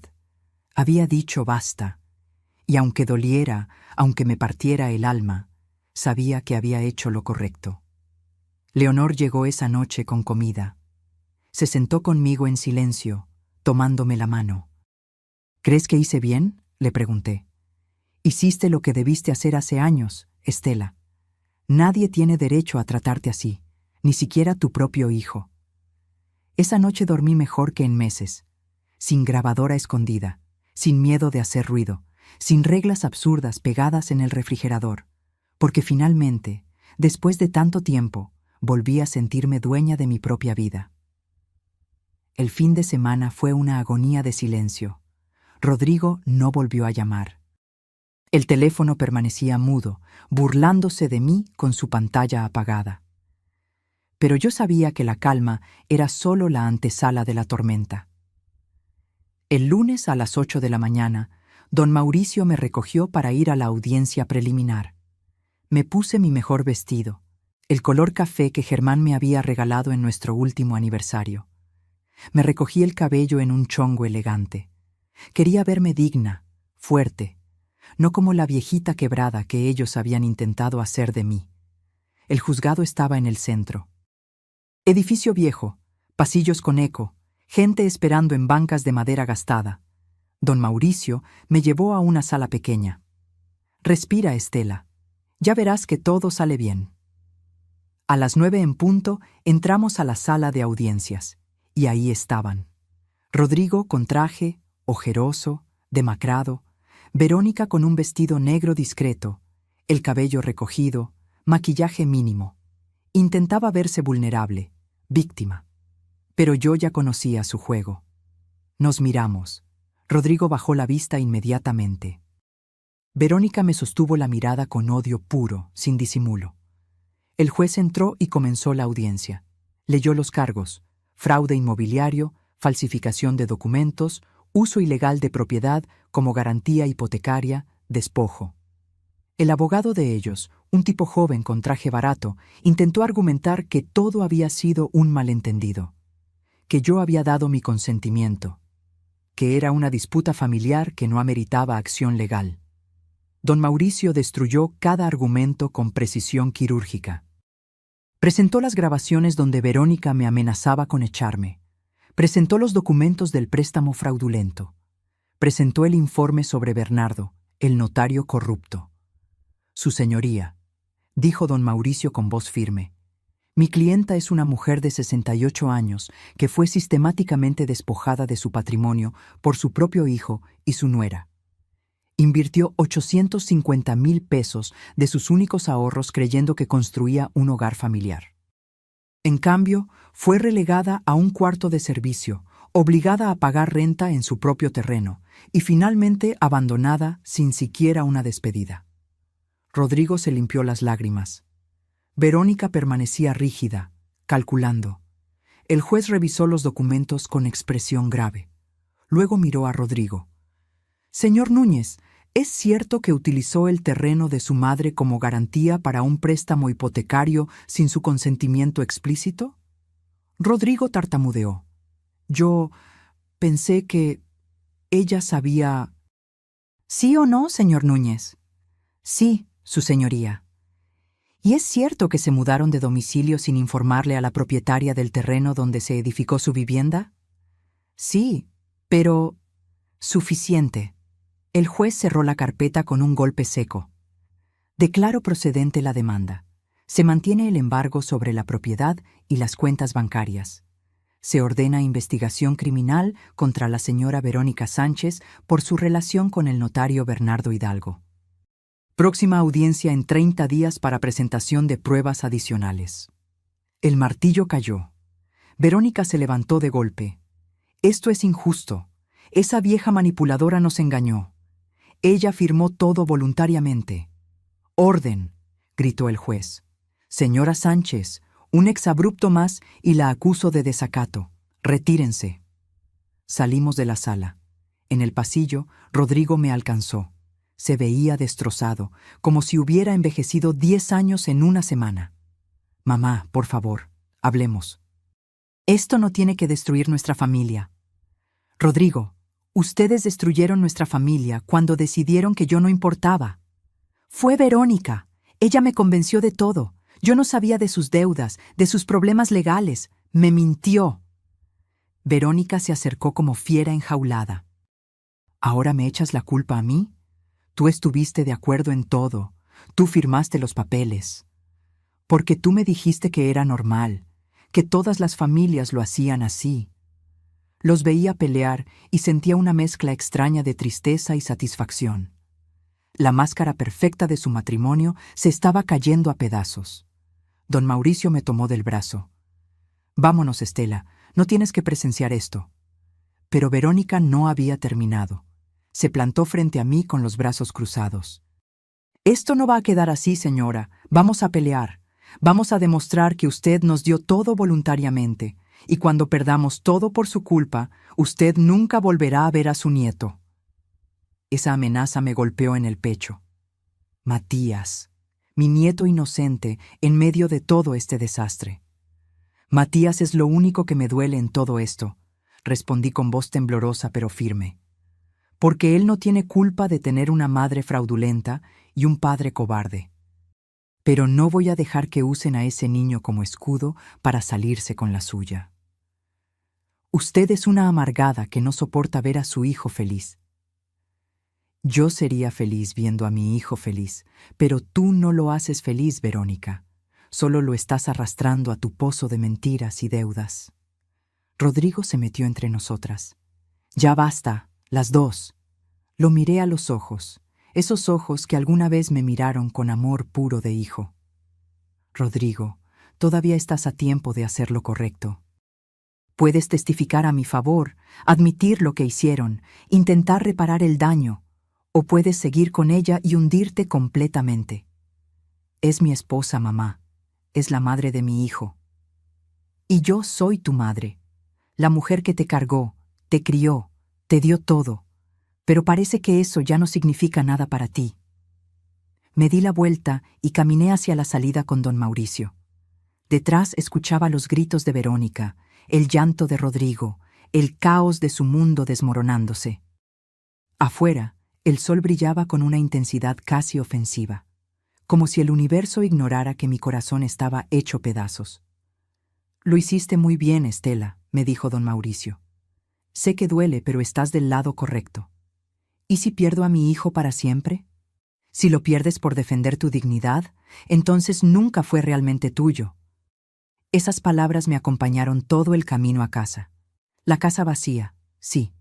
había dicho basta. Y aunque doliera, aunque me partiera el alma, sabía que había hecho lo correcto. Leonor llegó esa noche con comida. Se sentó conmigo en silencio, tomándome la mano. ¿Crees que hice bien?, le pregunté. Hiciste lo que debiste hacer hace años, Estela. Nadie tiene derecho a tratarte así, ni siquiera tu propio hijo. Esa noche dormí mejor que en meses, sin grabadora escondida, sin miedo de hacer ruido, sin reglas absurdas pegadas en el refrigerador, porque finalmente, después de tanto tiempo, volví a sentirme dueña de mi propia vida. El fin de semana fue una agonía de silencio. Rodrigo no volvió a llamar. El teléfono permanecía mudo, burlándose de mí con su pantalla apagada. Pero yo sabía que la calma era solo la antesala de la tormenta. El lunes a las 8 de la mañana, don Mauricio me recogió para ir a la audiencia preliminar. Me puse mi mejor vestido, el color café que Germán me había regalado en nuestro último aniversario. Me recogí el cabello en un chongo elegante. Quería verme digna, fuerte, no como la viejita quebrada que ellos habían intentado hacer de mí. El juzgado estaba en el centro. Edificio viejo, pasillos con eco, gente esperando en bancas de madera gastada. Don Mauricio me llevó a una sala pequeña. Respira, Estela. Ya verás que todo sale bien. A las 9 en punto entramos a la sala de audiencias, y ahí estaban. Rodrigo con traje, ojeroso, demacrado, Verónica con un vestido negro discreto, el cabello recogido, maquillaje mínimo. Intentaba verse vulnerable, víctima. Pero yo ya conocía su juego. Nos miramos. Rodrigo bajó la vista inmediatamente. Verónica me sostuvo la mirada con odio puro, sin disimulo. El juez entró y comenzó la audiencia. Leyó los cargos: fraude inmobiliario, falsificación de documentos, uso ilegal de propiedad como garantía hipotecaria, despojo. El abogado de ellos, un tipo joven con traje barato, intentó argumentar que todo había sido un malentendido, que yo había dado mi consentimiento, que era una disputa familiar que no ameritaba acción legal. Don Mauricio destruyó cada argumento con precisión quirúrgica. Presentó las grabaciones donde Verónica me amenazaba con echarme. Presentó los documentos del préstamo fraudulento. Presentó el informe sobre Bernardo, el notario corrupto. Su señoría, dijo don Mauricio con voz firme, mi clienta es una mujer de 68 años que fue sistemáticamente despojada de su patrimonio por su propio hijo y su nuera. Invirtió 850,000 pesos de sus únicos ahorros creyendo que construía un hogar familiar. En cambio, fue relegada a un cuarto de servicio, obligada a pagar renta en su propio terreno y finalmente abandonada sin siquiera una despedida. Rodrigo se limpió las lágrimas. Verónica permanecía rígida, calculando. El juez revisó los documentos con expresión grave. Luego miró a Rodrigo. Señor Núñez, ¿es cierto que utilizó el terreno de su madre como garantía para un préstamo hipotecario sin su consentimiento explícito? Rodrigo tartamudeó. Yo pensé que ella sabía... ¿Sí o no, señor Núñez? Sí, su señoría. ¿Y es cierto que se mudaron de domicilio sin informarle a la propietaria del terreno donde se edificó su vivienda? Sí, pero... Suficiente. El juez cerró la carpeta con un golpe seco. Declaro procedente la demanda. Se mantiene el embargo sobre la propiedad y las cuentas bancarias. Se ordena investigación criminal contra la señora Verónica Sánchez por su relación con el notario Bernardo Hidalgo. Próxima audiencia en 30 días para presentación de pruebas adicionales. El martillo cayó. Verónica se levantó de golpe. Esto es injusto. Esa vieja manipuladora nos engañó. Ella firmó todo voluntariamente. «Orden», gritó el juez. «Señora Sánchez, un exabrupto más y la acuso de desacato. Retírense». Salimos de la sala. En el pasillo, Rodrigo me alcanzó. Se veía destrozado, como si hubiera envejecido 10 años en una semana. «Mamá, por favor, hablemos. Esto no tiene que destruir nuestra familia. Rodrigo, ustedes destruyeron nuestra familia cuando decidieron que yo no importaba. Fue Verónica. Ella me convenció de todo. Yo no sabía de sus deudas, de sus problemas legales. Me mintió». Verónica se acercó como fiera enjaulada. «¿Ahora me echas la culpa a mí? Tú estuviste de acuerdo en todo. Tú firmaste los papeles. Porque tú me dijiste que era normal, que todas las familias lo hacían así. Los veía pelear y sentía una mezcla extraña de tristeza y satisfacción. La máscara perfecta de su matrimonio se estaba cayendo a pedazos. Don Mauricio me tomó del brazo. Vámonos, Estela, no tienes que presenciar esto. Pero Verónica no había terminado. Se plantó frente a mí con los brazos cruzados. Esto no va a quedar así, señora. Vamos a pelear. Vamos a demostrar que usted nos dio todo voluntariamente, y cuando perdamos todo por su culpa, usted nunca volverá a ver a su nieto. Esa amenaza me golpeó en el pecho. Matías, mi nieto inocente en medio de todo este desastre. Matías es lo único que me duele en todo esto, respondí con voz temblorosa pero firme. Porque él no tiene culpa de tener una madre fraudulenta y un padre cobarde. Pero no voy a dejar que usen a ese niño como escudo para salirse con la suya. Usted es una amargada que no soporta ver a su hijo feliz. Yo sería feliz viendo a mi hijo feliz, pero tú no lo haces feliz, Verónica. Solo lo estás arrastrando a tu pozo de mentiras y deudas. Rodrigo se metió entre nosotras. Ya basta, las dos. Lo miré a los ojos, esos ojos que alguna vez me miraron con amor puro de hijo. Rodrigo, todavía estás a tiempo de hacer lo correcto. Puedes testificar a mi favor, admitir lo que hicieron, intentar reparar el daño, o puedes seguir con ella y hundirte completamente. Es mi esposa, mamá. Es la madre de mi hijo. Y yo soy tu madre, la mujer que te cargó, te crió, te dio todo. Pero parece que eso ya no significa nada para ti. Me di la vuelta y caminé hacia la salida con don Mauricio. Detrás escuchaba los gritos de Verónica, el llanto de Rodrigo, el caos de su mundo desmoronándose. Afuera, el sol brillaba con una intensidad casi ofensiva, como si el universo ignorara que mi corazón estaba hecho pedazos. Lo hiciste muy bien, Estela, me dijo don Mauricio. Sé que duele, pero estás del lado correcto. ¿Y si pierdo a mi hijo para siempre? Si lo pierdes por defender tu dignidad, entonces nunca fue realmente tuyo. Esas palabras me acompañaron todo el camino a casa. La casa vacía, sí,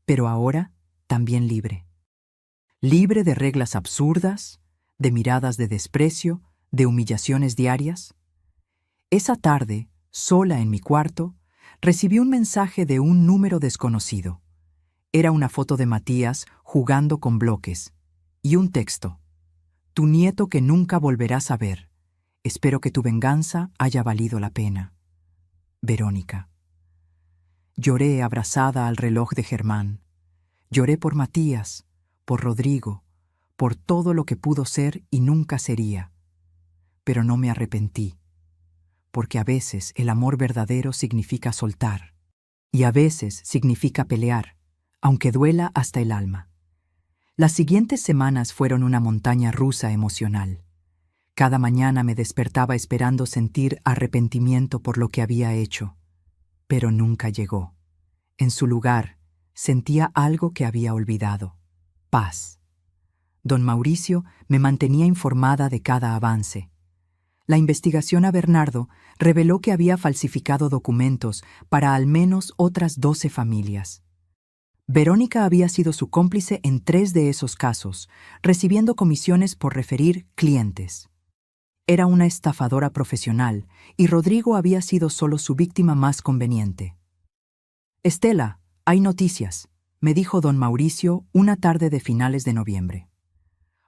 pero ahora también libre. Libre de reglas absurdas, de miradas de desprecio, de humillaciones diarias. Esa tarde, sola en mi cuarto, recibí un mensaje de un número desconocido. Era una foto de Matías jugando con bloques y un texto. Tu nieto que nunca volverás a ver. Espero que tu venganza haya valido la pena. Verónica. Lloré abrazada al reloj de Germán. Lloré por Matías, por Rodrigo, por todo lo que pudo ser y nunca sería. Pero no me arrepentí, porque a veces el amor verdadero significa soltar, y a veces significa pelear, aunque duela hasta el alma. Las siguientes semanas fueron una montaña rusa emocional. Cada mañana me despertaba esperando sentir arrepentimiento por lo que había hecho, pero nunca llegó. En su lugar, sentía algo que había olvidado: paz. Don Mauricio me mantenía informada de cada avance. La investigación a Bernardo reveló que había falsificado documentos para al menos otras 12 familias. Verónica había sido su cómplice en 3 de esos casos, recibiendo comisiones por referir clientes. Era una estafadora profesional y Rodrigo había sido solo su víctima más conveniente. Estela, hay noticias, me dijo don Mauricio una tarde de finales de noviembre.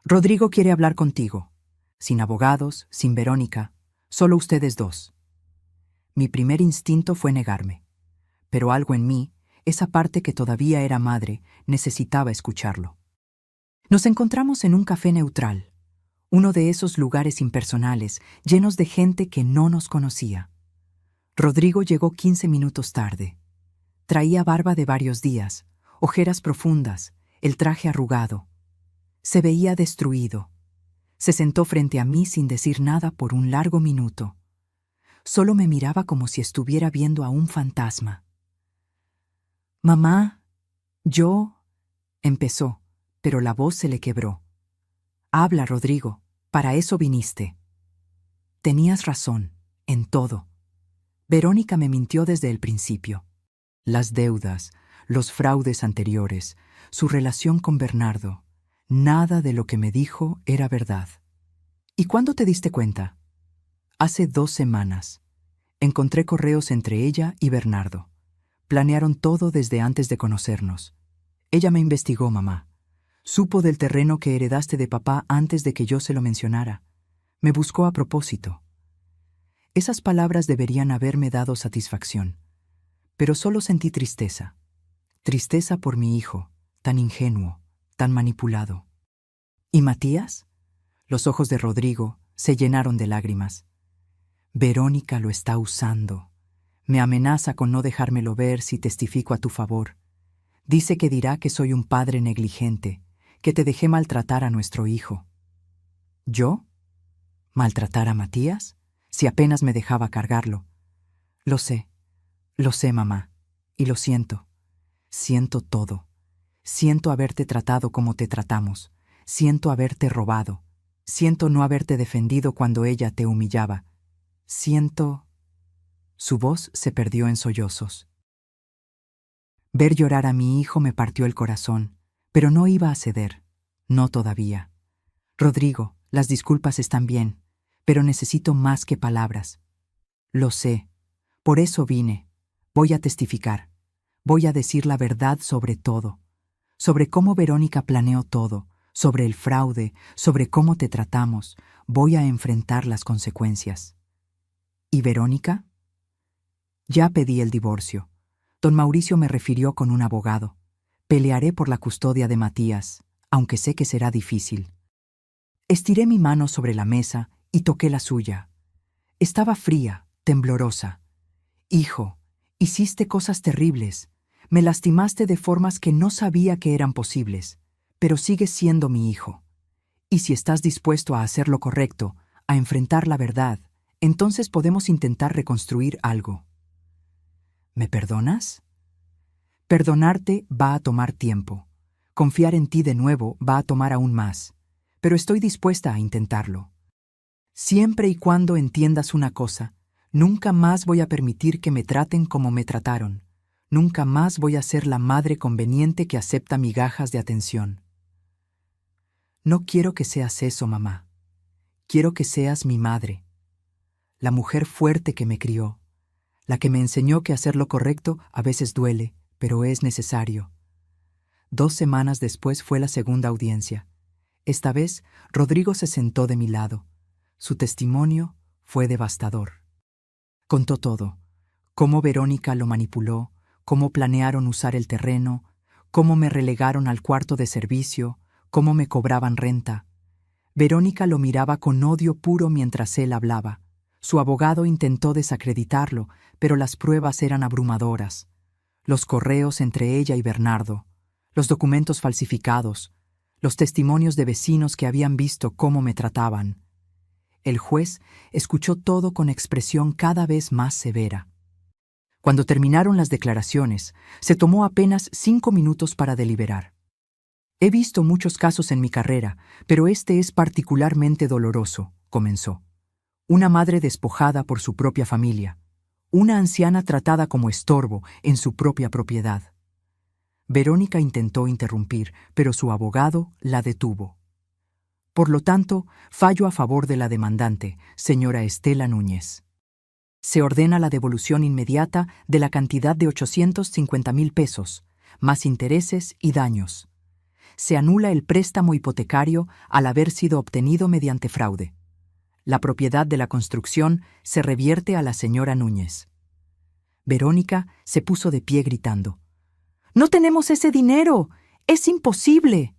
Rodrigo quiere hablar contigo. Sin abogados, sin Verónica, solo ustedes dos. Mi primer instinto fue negarme, pero algo en mí, esa parte que todavía era madre, necesitaba escucharlo. Nos encontramos en un café neutral, uno de esos lugares impersonales, llenos de gente que no nos conocía. Rodrigo llegó 15 minutos tarde. Traía barba de varios días, ojeras profundas, el traje arrugado. Se veía destruido. Se sentó frente a mí sin decir nada por un largo minuto. Solo me miraba como si estuviera viendo a un fantasma. «Mamá, yo...» empezó, pero la voz se le quebró. Habla, Rodrigo, para eso viniste. Tenías razón, en todo. Verónica me mintió desde el principio. Las deudas, los fraudes anteriores, su relación con Bernardo, nada de lo que me dijo era verdad. ¿Y cuándo te diste cuenta? Hace 2 semanas. Encontré correos entre ella y Bernardo. Planearon todo desde antes de conocernos. Ella me investigó, mamá. Supo del terreno que heredaste de papá antes de que yo se lo mencionara. Me buscó a propósito. Esas palabras deberían haberme dado satisfacción. Pero solo sentí tristeza. Tristeza por mi hijo, tan ingenuo, tan manipulado. ¿Y Matías? Los ojos de Rodrigo se llenaron de lágrimas. Verónica lo está usando. Me amenaza con no dejármelo ver si testifico a tu favor. Dice que dirá que soy un padre negligente, que te dejé maltratar a nuestro hijo. ¿Yo? ¿Maltratar a Matías? Si apenas me dejaba cargarlo. Lo sé, mamá, y lo siento. Siento todo. Siento haberte tratado como te tratamos. Siento haberte robado. Siento no haberte defendido cuando ella te humillaba. Siento... Su voz se perdió en sollozos. Ver llorar a mi hijo me partió el corazón, pero no iba a ceder. No todavía. Rodrigo, las disculpas están bien, pero necesito más que palabras. Lo sé. Por eso vine. Voy a testificar. Voy a decir la verdad sobre todo. Sobre cómo Verónica planeó todo, sobre el fraude, sobre cómo te tratamos. Voy a enfrentar las consecuencias. ¿Y Verónica? Ya pedí el divorcio. Don Mauricio me refirió con un abogado. Pelearé por la custodia de Matías, aunque sé que será difícil. Estiré mi mano sobre la mesa y toqué la suya. Estaba fría, temblorosa. Hijo, hiciste cosas terribles. Me lastimaste de formas que no sabía que eran posibles, pero sigues siendo mi hijo. Y si estás dispuesto a hacer lo correcto, a enfrentar la verdad, entonces podemos intentar reconstruir algo. ¿Me perdonas? Perdonarte va a tomar tiempo. Confiar en ti de nuevo va a tomar aún más, pero estoy dispuesta a intentarlo. Siempre y cuando entiendas una cosa, nunca más voy a permitir que me traten como me trataron. Nunca más voy a ser la madre conveniente que acepta migajas de atención. No quiero que seas eso, mamá. Quiero que seas mi madre, la mujer fuerte que me crió, la que me enseñó que hacer lo correcto a veces duele, pero es necesario. 2 semanas después fue la segunda audiencia. Esta vez, Rodrigo se sentó de mi lado. Su testimonio fue devastador. Contó todo: cómo Verónica lo manipuló, cómo planearon usar el terreno, cómo me relegaron al cuarto de servicio, cómo me cobraban renta. Verónica lo miraba con odio puro mientras él hablaba. Su abogado intentó desacreditarlo, pero las pruebas eran abrumadoras. Los correos entre ella y Bernardo, los documentos falsificados, los testimonios de vecinos que habían visto cómo me trataban. El juez escuchó todo con expresión cada vez más severa. Cuando terminaron las declaraciones, se tomó apenas 5 minutos para deliberar. He visto muchos casos en mi carrera, pero este es particularmente doloroso, comenzó. Una madre despojada por su propia familia. Una anciana tratada como estorbo en su propia propiedad. Verónica intentó interrumpir, pero su abogado la detuvo. Por lo tanto, fallo a favor de la demandante, señora Estela Núñez. Se ordena la devolución inmediata de la cantidad de 850,000 pesos, más intereses y daños. Se anula el préstamo hipotecario al haber sido obtenido mediante fraude. La propiedad de la construcción se revierte a la señora Núñez. Verónica se puso de pie gritando: «¡No tenemos ese dinero! ¡Es imposible!».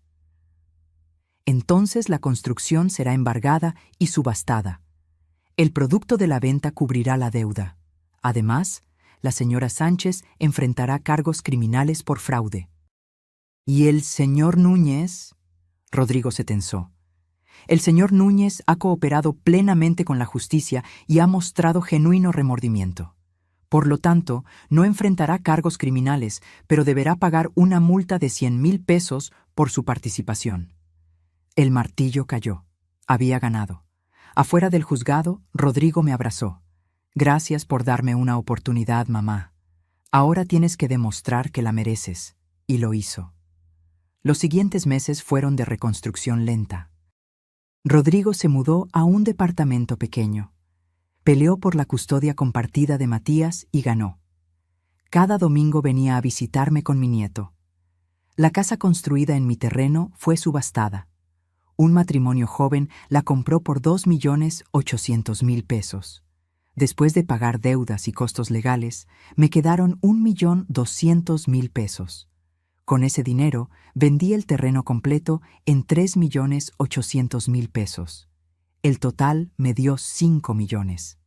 Entonces la construcción será embargada y subastada. El producto de la venta cubrirá la deuda. Además, la señora Sánchez enfrentará cargos criminales por fraude. ¿Y el señor Núñez? Rodrigo se tensó. El señor Núñez ha cooperado plenamente con la justicia y ha mostrado genuino remordimiento. Por lo tanto, no enfrentará cargos criminales, pero deberá pagar una multa de 100,000 pesos por su participación. El martillo cayó. Había ganado. Afuera del juzgado, Rodrigo me abrazó. Gracias por darme una oportunidad, mamá. Ahora tienes que demostrar que la mereces. Y lo hizo. Los siguientes meses fueron de reconstrucción lenta. Rodrigo se mudó a un departamento pequeño. Peleó por la custodia compartida de Matías y ganó. Cada domingo venía a visitarme con mi nieto. La casa construida en mi terreno fue subastada. Un matrimonio joven la compró por 2.800.000 pesos. Después de pagar deudas y costos legales, me quedaron 1.200.000 pesos. Con ese dinero, vendí el terreno completo en 3.800.000 pesos. El total me dio 5 millones.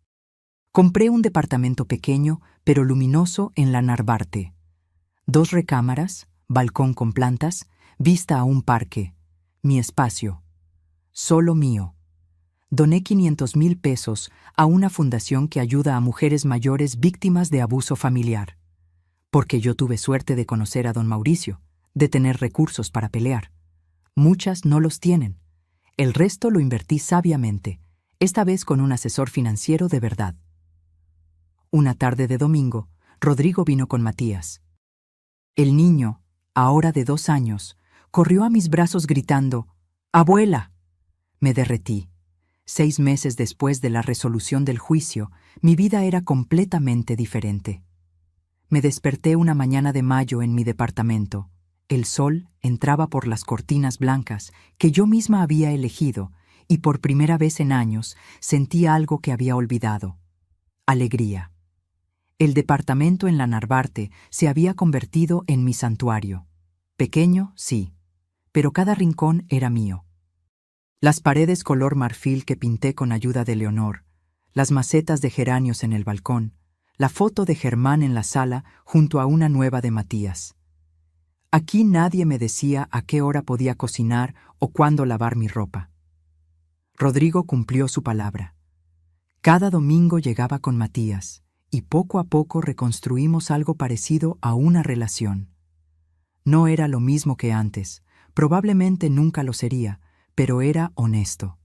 Compré un departamento pequeño, pero luminoso en la Narvarte. 2 recámaras, balcón con plantas, vista a un parque. Mi espacio. Solo mío. Doné 500.000 pesos a una fundación que ayuda a mujeres mayores víctimas de abuso familiar. Porque yo tuve suerte de conocer a don Mauricio, de tener recursos para pelear. Muchas no los tienen. El resto lo invertí sabiamente, esta vez con un asesor financiero de verdad. Una tarde de domingo, Rodrigo vino con Matías. El niño, ahora de 2 años, corrió a mis brazos gritando, «¡Abuela!». Me derretí. 6 meses después de la resolución del juicio, mi vida era completamente diferente. Me desperté una mañana de mayo en mi departamento. El sol entraba por las cortinas blancas que yo misma había elegido y por primera vez en años sentí algo que había olvidado. Alegría. El departamento en la Narvarte se había convertido en mi santuario. Pequeño, sí, pero cada rincón era mío. Las paredes color marfil que pinté con ayuda de Leonor, las macetas de geranios en el balcón, la foto de Germán en la sala junto a una nueva de Matías. Aquí nadie me decía a qué hora podía cocinar o cuándo lavar mi ropa. Rodrigo cumplió su palabra. Cada domingo llegaba con Matías, y poco a poco reconstruimos algo parecido a una relación. No era lo mismo que antes, probablemente nunca lo sería, pero era honesto.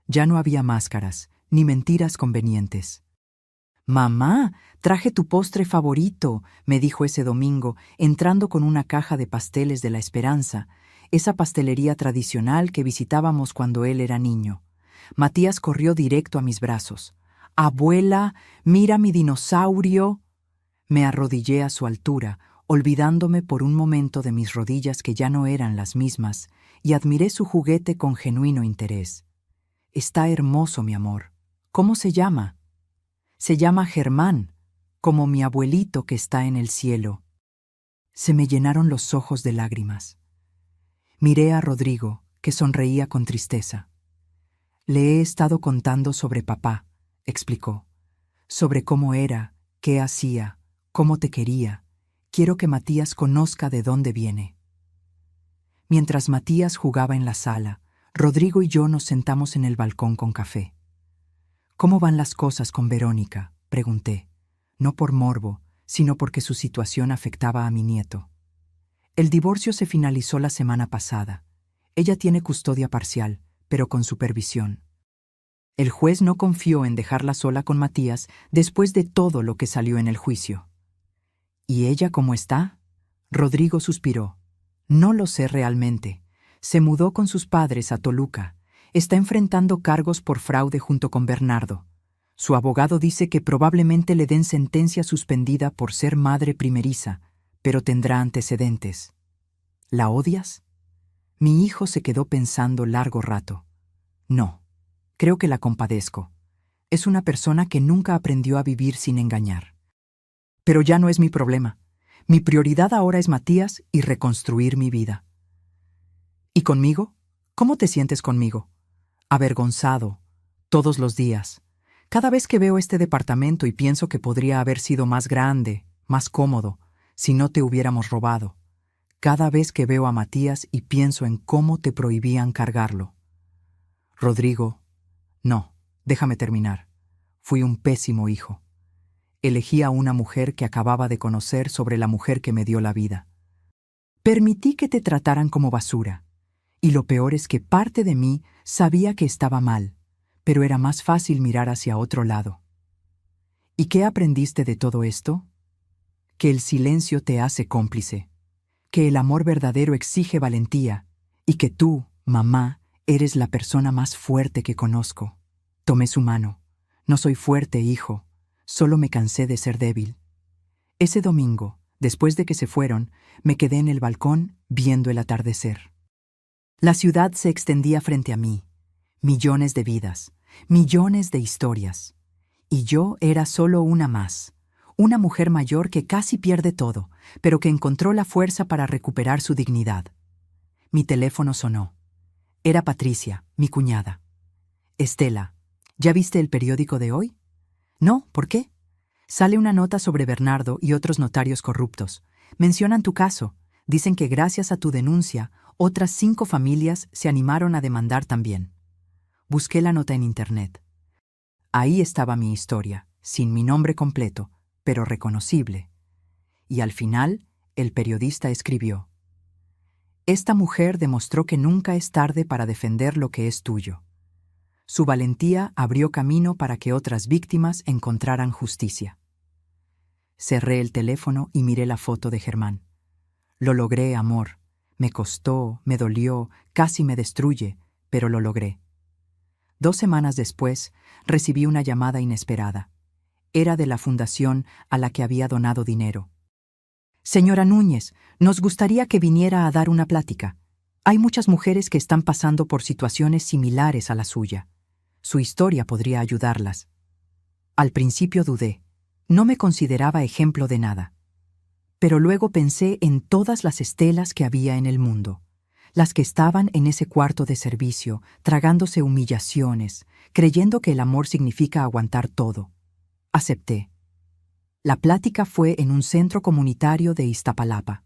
Ya no había máscaras, ni mentiras convenientes. «Mamá, traje tu postre favorito», me dijo ese domingo, entrando con una caja de pasteles de la Esperanza, esa pastelería tradicional que visitábamos cuando él era niño. Matías corrió directo a mis brazos. «Abuela, mira mi dinosaurio». Me arrodillé a su altura, olvidándome por un momento de mis rodillas que ya no eran las mismas, y admiré su juguete con genuino interés. «Está hermoso, mi amor. ¿Cómo se llama?» «Se llama Germán, como mi abuelito que está en el cielo». Se me llenaron los ojos de lágrimas. Miré a Rodrigo, que sonreía con tristeza. «Le he estado contando sobre papá», explicó. «Sobre cómo era, qué hacía, cómo te quería. Quiero que Matías conozca de dónde viene». Mientras Matías jugaba en la sala, Rodrigo y yo nos sentamos en el balcón con café. «¿Cómo van las cosas con Verónica?», pregunté, no por morbo, sino porque su situación afectaba a mi nieto. «El divorcio se finalizó la semana pasada. Ella tiene custodia parcial, pero con supervisión. El juez no confió en dejarla sola con Matías después de todo lo que salió en el juicio». «¿Y ella cómo está?». Rodrigo suspiró. «No lo sé realmente. Se mudó con sus padres a Toluca. Está enfrentando cargos por fraude junto con Bernardo. Su abogado dice que probablemente le den sentencia suspendida por ser madre primeriza, pero tendrá antecedentes». «¿La odias?». Mi hijo se quedó pensando largo rato. «No, creo que la compadezco. Es una persona que nunca aprendió a vivir sin engañar. Pero ya no es mi problema. Mi prioridad ahora es Matías y reconstruir mi vida». «¿Y conmigo? ¿Cómo te sientes conmigo?». «Avergonzado, todos los días. Cada vez que veo este departamento y pienso que podría haber sido más grande, más cómodo, si no te hubiéramos robado. Cada vez que veo a Matías y pienso en cómo te prohibían cargarlo». «Rodrigo, no, déjame terminar. Fui un pésimo hijo. Elegí a una mujer que acababa de conocer sobre la mujer que me dio la vida. Permití que te trataran como basura. Y lo peor es que parte de mí sabía que estaba mal, pero era más fácil mirar hacia otro lado. ¿Y qué aprendiste de todo esto? Que el silencio te hace cómplice, que el amor verdadero exige valentía, y que tú, mamá, eres la persona más fuerte que conozco. Tomé su mano. No soy fuerte, hijo, solo me cansé de ser débil. Ese domingo, después de que se fueron, me quedé en el balcón viendo el atardecer. La ciudad se extendía frente a mí, millones de vidas, millones de historias. Y yo era solo una más, una mujer mayor que casi pierde todo, pero que encontró la fuerza para recuperar su dignidad. Mi teléfono sonó. Era Patricia, mi cuñada. Estela, ¿ya viste el periódico de hoy? No, ¿por qué? Sale una nota sobre Bernardo y otros notarios corruptos. Mencionan tu caso. Dicen que gracias a tu denuncia, otras 5 familias se animaron a demandar también. Busqué la nota en internet. Ahí estaba mi historia, sin mi nombre completo, pero reconocible. Y al final, el periodista escribió: Esta mujer demostró que nunca es tarde para defender lo que es tuyo. Su valentía abrió camino para que otras víctimas encontraran justicia. Cerré el teléfono y miré la foto de Germán. Lo logré, amor. Me costó, me dolió, casi me destruye, pero lo logré. 2 semanas después, recibí una llamada inesperada. Era de la fundación a la que había donado dinero. Señora Núñez, nos gustaría que viniera a dar una plática. Hay muchas mujeres que están pasando por situaciones similares a la suya. Su historia podría ayudarlas. Al principio dudé. No me consideraba ejemplo de nada. Pero luego pensé en todas las Estelas que había en el mundo. Las que estaban en ese cuarto de servicio, tragándose humillaciones, creyendo que el amor significa aguantar todo. Acepté. La plática fue en un centro comunitario de Iztapalapa.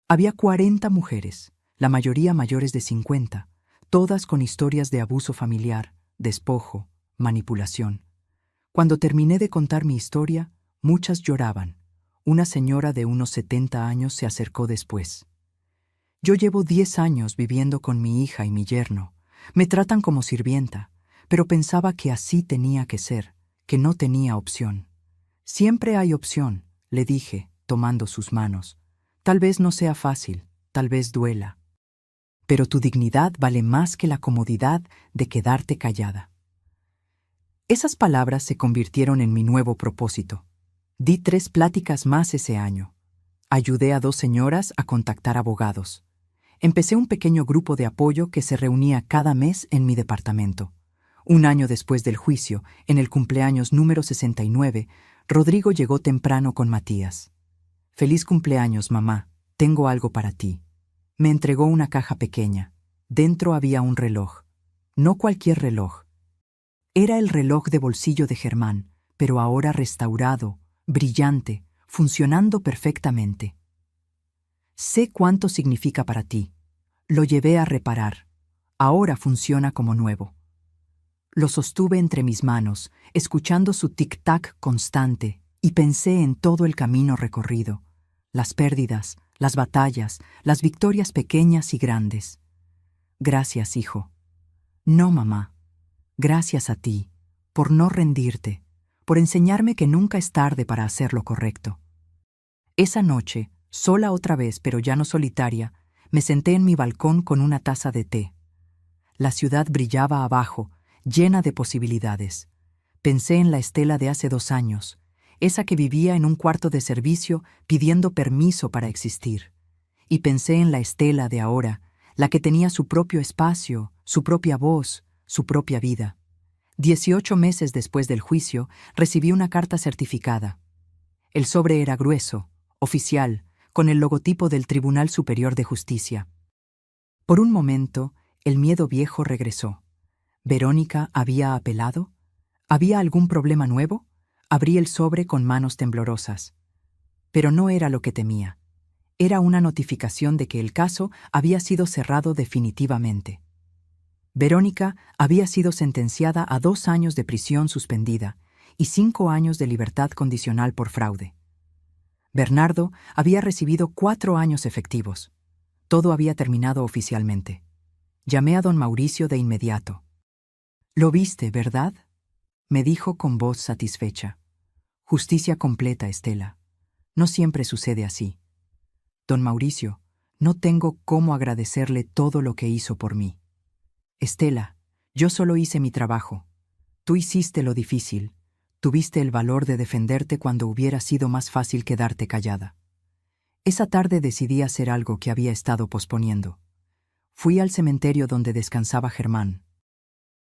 Había 40 mujeres, la mayoría mayores de 50, todas con historias de abuso familiar, despojo, manipulación. Cuando terminé de contar mi historia, muchas lloraban. Una señora de unos 70 años se acercó después. Yo llevo 10 años viviendo con mi hija y mi yerno. Me tratan como sirvienta, pero pensaba que así tenía que ser, que no tenía opción. Siempre hay opción, le dije, tomando sus manos. Tal vez no sea fácil, tal vez duela. Pero tu dignidad vale más que la comodidad de quedarte callada. Esas palabras se convirtieron en mi nuevo propósito. Di 3 pláticas más ese año. Ayudé a 2 señoras a contactar abogados. Empecé un pequeño grupo de apoyo que se reunía cada mes en mi departamento. Un año después del juicio, en el cumpleaños número 69, Rodrigo llegó temprano con Matías. «Feliz cumpleaños, mamá. Tengo algo para ti». Me entregó una caja pequeña. Dentro había un reloj. No cualquier reloj. Era el reloj de bolsillo de Germán, pero ahora restaurado, brillante, funcionando perfectamente. Sé cuánto significa para ti. Lo llevé a reparar. Ahora funciona como nuevo. Lo sostuve entre mis manos, escuchando su tic-tac constante, y pensé en todo el camino recorrido, las pérdidas, las batallas, las victorias pequeñas y grandes. Gracias, hijo. No, mamá. Gracias a ti, por no rendirte, por enseñarme que nunca es tarde para hacer lo correcto. Esa noche, sola otra vez, pero ya no solitaria, me senté en mi balcón con una taza de té. La ciudad brillaba abajo, llena de posibilidades. Pensé en la Estela de hace 2 años, esa que vivía en un cuarto de servicio pidiendo permiso para existir. Y pensé en la Estela de ahora, la que tenía su propio espacio, su propia voz, su propia vida. 18 meses después del juicio, recibí una carta certificada. El sobre era grueso, oficial, con el logotipo del Tribunal Superior de Justicia. Por un momento, el miedo viejo regresó. ¿Verónica había apelado? ¿Había algún problema nuevo? Abrí el sobre con manos temblorosas. Pero no era lo que temía. Era una notificación de que el caso había sido cerrado definitivamente. Verónica había sido sentenciada a 2 años de prisión suspendida y 5 años de libertad condicional por fraude. Bernardo había recibido 4 años efectivos. Todo había terminado oficialmente. Llamé a don Mauricio de inmediato. «Lo viste, ¿verdad?», me dijo con voz satisfecha. «Justicia completa, Estela. No siempre sucede así. Don Mauricio, no tengo cómo agradecerle todo lo que hizo por mí. Estela, yo solo hice mi trabajo. Tú hiciste lo difícil. Tuviste el valor de defenderte cuando hubiera sido más fácil quedarte callada. Esa tarde decidí hacer algo que había estado posponiendo. Fui al cementerio donde descansaba Germán.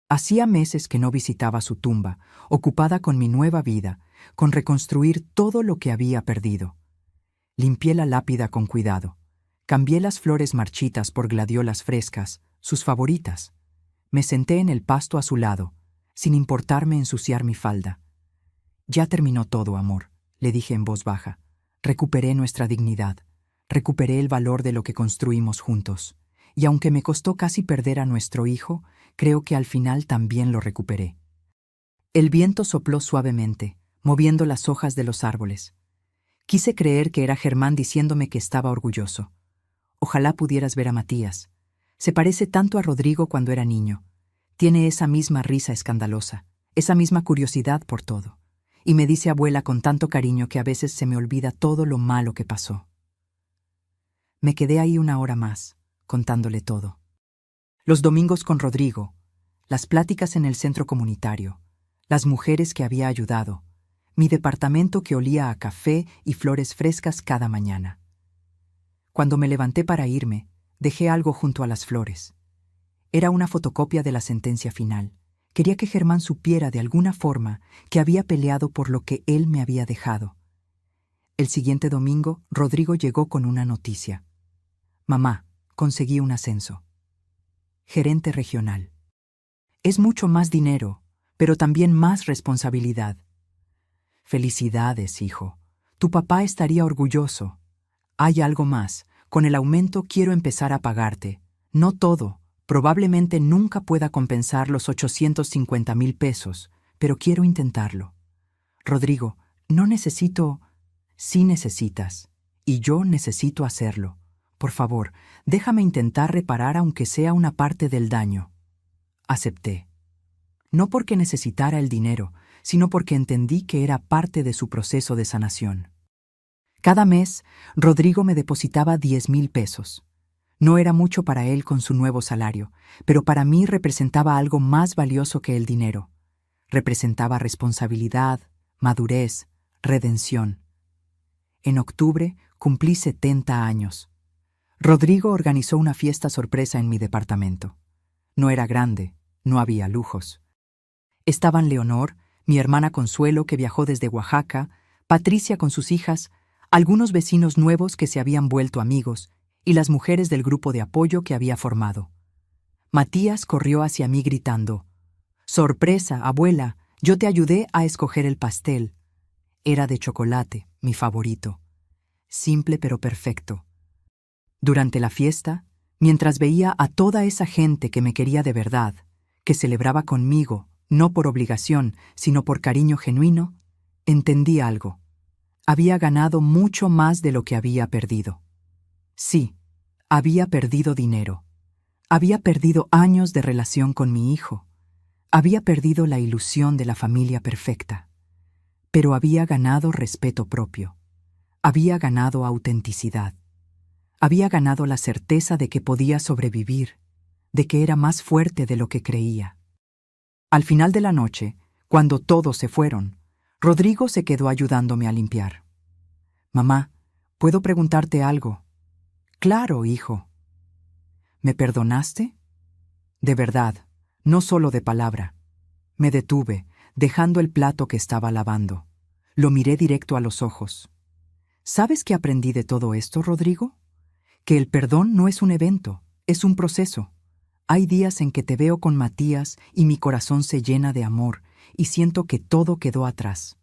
Hacía meses que no visitaba su tumba, ocupada con mi nueva vida, con reconstruir todo lo que había perdido. Limpié la lápida con cuidado. Cambié las flores marchitas por gladiolas frescas, sus favoritas. Me senté en el pasto a su lado, sin importarme ensuciar mi falda. «Ya terminó todo, amor», le dije en voz baja. «Recuperé nuestra dignidad. Recuperé el valor de lo que construimos juntos. Y aunque me costó casi perder a nuestro hijo, creo que al final también lo recuperé». El viento sopló suavemente, moviendo las hojas de los árboles. Quise creer que era Germán diciéndome que estaba orgulloso. «Ojalá pudieras ver a Matías. Se parece tanto a Rodrigo cuando era niño. Tiene esa misma risa escandalosa, esa misma curiosidad por todo. Y me dice abuela con tanto cariño que a veces se me olvida todo lo malo que pasó». Me quedé ahí una hora más, contándole todo. Los domingos con Rodrigo, las pláticas en el centro comunitario, las mujeres que había ayudado, mi departamento que olía a café y flores frescas cada mañana. Cuando me levanté para irme, dejé algo junto a las flores. Era una fotocopia de la sentencia final. Quería que Germán supiera de alguna forma que había peleado por lo que él me había dejado. El siguiente domingo, Rodrigo llegó con una noticia. «Mamá, conseguí un ascenso. Gerente regional. Es mucho más dinero, pero también más responsabilidad». «Felicidades, hijo. Tu papá estaría orgulloso. Hay algo más. Con el aumento quiero empezar a pagarte. No todo. Probablemente nunca pueda compensar los 850,000 pesos, pero quiero intentarlo. Rodrigo, no necesito...». «Sí necesitas, y yo necesito hacerlo. Por favor, déjame intentar reparar aunque sea una parte del daño». Acepté. No porque necesitara el dinero, sino porque entendí que era parte de su proceso de sanación. Cada mes, Rodrigo me depositaba 10,000 pesos. No era mucho para él con su nuevo salario, pero para mí representaba algo más valioso que el dinero. Representaba responsabilidad, madurez, redención. En octubre cumplí 70 años. Rodrigo organizó una fiesta sorpresa en mi departamento. No era grande, no había lujos. Estaban Leonor, mi hermana Consuelo, que viajó desde Oaxaca, Patricia con sus hijas, algunos vecinos nuevos que se habían vuelto amigos, y las mujeres del grupo de apoyo que había formado. Matías corrió hacia mí gritando: «¡Sorpresa, abuela! Yo te ayudé a escoger el pastel». Era de chocolate, mi favorito. Simple pero perfecto. Durante la fiesta, mientras veía a toda esa gente que me quería de verdad, que celebraba conmigo, no por obligación, sino por cariño genuino, entendí algo. Había ganado mucho más de lo que había perdido. Sí, había perdido dinero. Había perdido años de relación con mi hijo. Había perdido la ilusión de la familia perfecta. Pero había ganado respeto propio. Había ganado autenticidad. Había ganado la certeza de que podía sobrevivir, de que era más fuerte de lo que creía. Al final de la noche, cuando todos se fueron, Rodrigo se quedó ayudándome a limpiar. «Mamá, ¿puedo preguntarte algo?» «Claro, hijo». «¿Me perdonaste?» «De verdad, no solo de palabra». Me detuve, dejando el plato que estaba lavando. Lo miré directo a los ojos. «¿Sabes qué aprendí de todo esto, Rodrigo? Que el perdón no es un evento, es un proceso. Hay días en que te veo con Matías y mi corazón se llena de amor y siento que todo quedó atrás.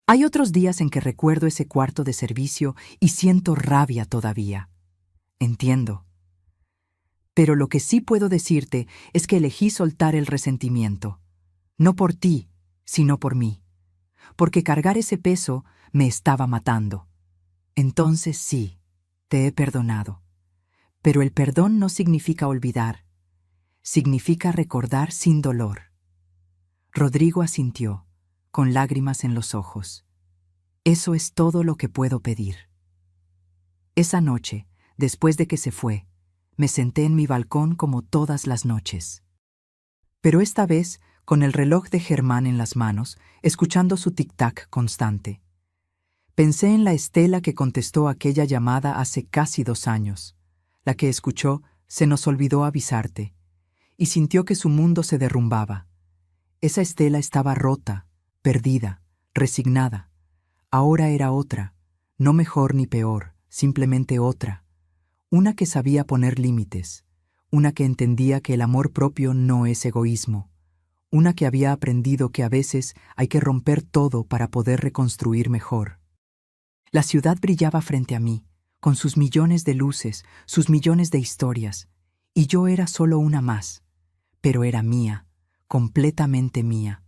Hay otros días en que recuerdo ese cuarto de servicio y siento rabia todavía. Entiendo. Pero lo que sí puedo decirte es que elegí soltar el resentimiento. No por ti, sino por mí. Porque cargar ese peso me estaba matando. Entonces sí, te he perdonado. Pero el perdón no significa olvidar. Significa recordar sin dolor. Rodrigo asintió, con lágrimas en los ojos. Eso es todo lo que puedo pedir. Esa noche, después de que se fue, me senté en mi balcón como todas las noches. Pero esta vez, con el reloj de Germán en las manos, escuchando su tic-tac constante. Pensé en la Estela que contestó aquella llamada hace casi 2 años, la que escuchó "Se nos olvidó avisarte", y sintió que su mundo se derrumbaba. Esa Estela estaba rota, perdida, resignada. Ahora era otra, no mejor ni peor, simplemente otra. Una que sabía poner límites, una que entendía que el amor propio no es egoísmo, una que había aprendido que a veces hay que romper todo para poder reconstruir mejor. La ciudad brillaba frente a mí, con sus millones de luces, sus millones de historias, y yo era solo una más, pero era mía, completamente mía.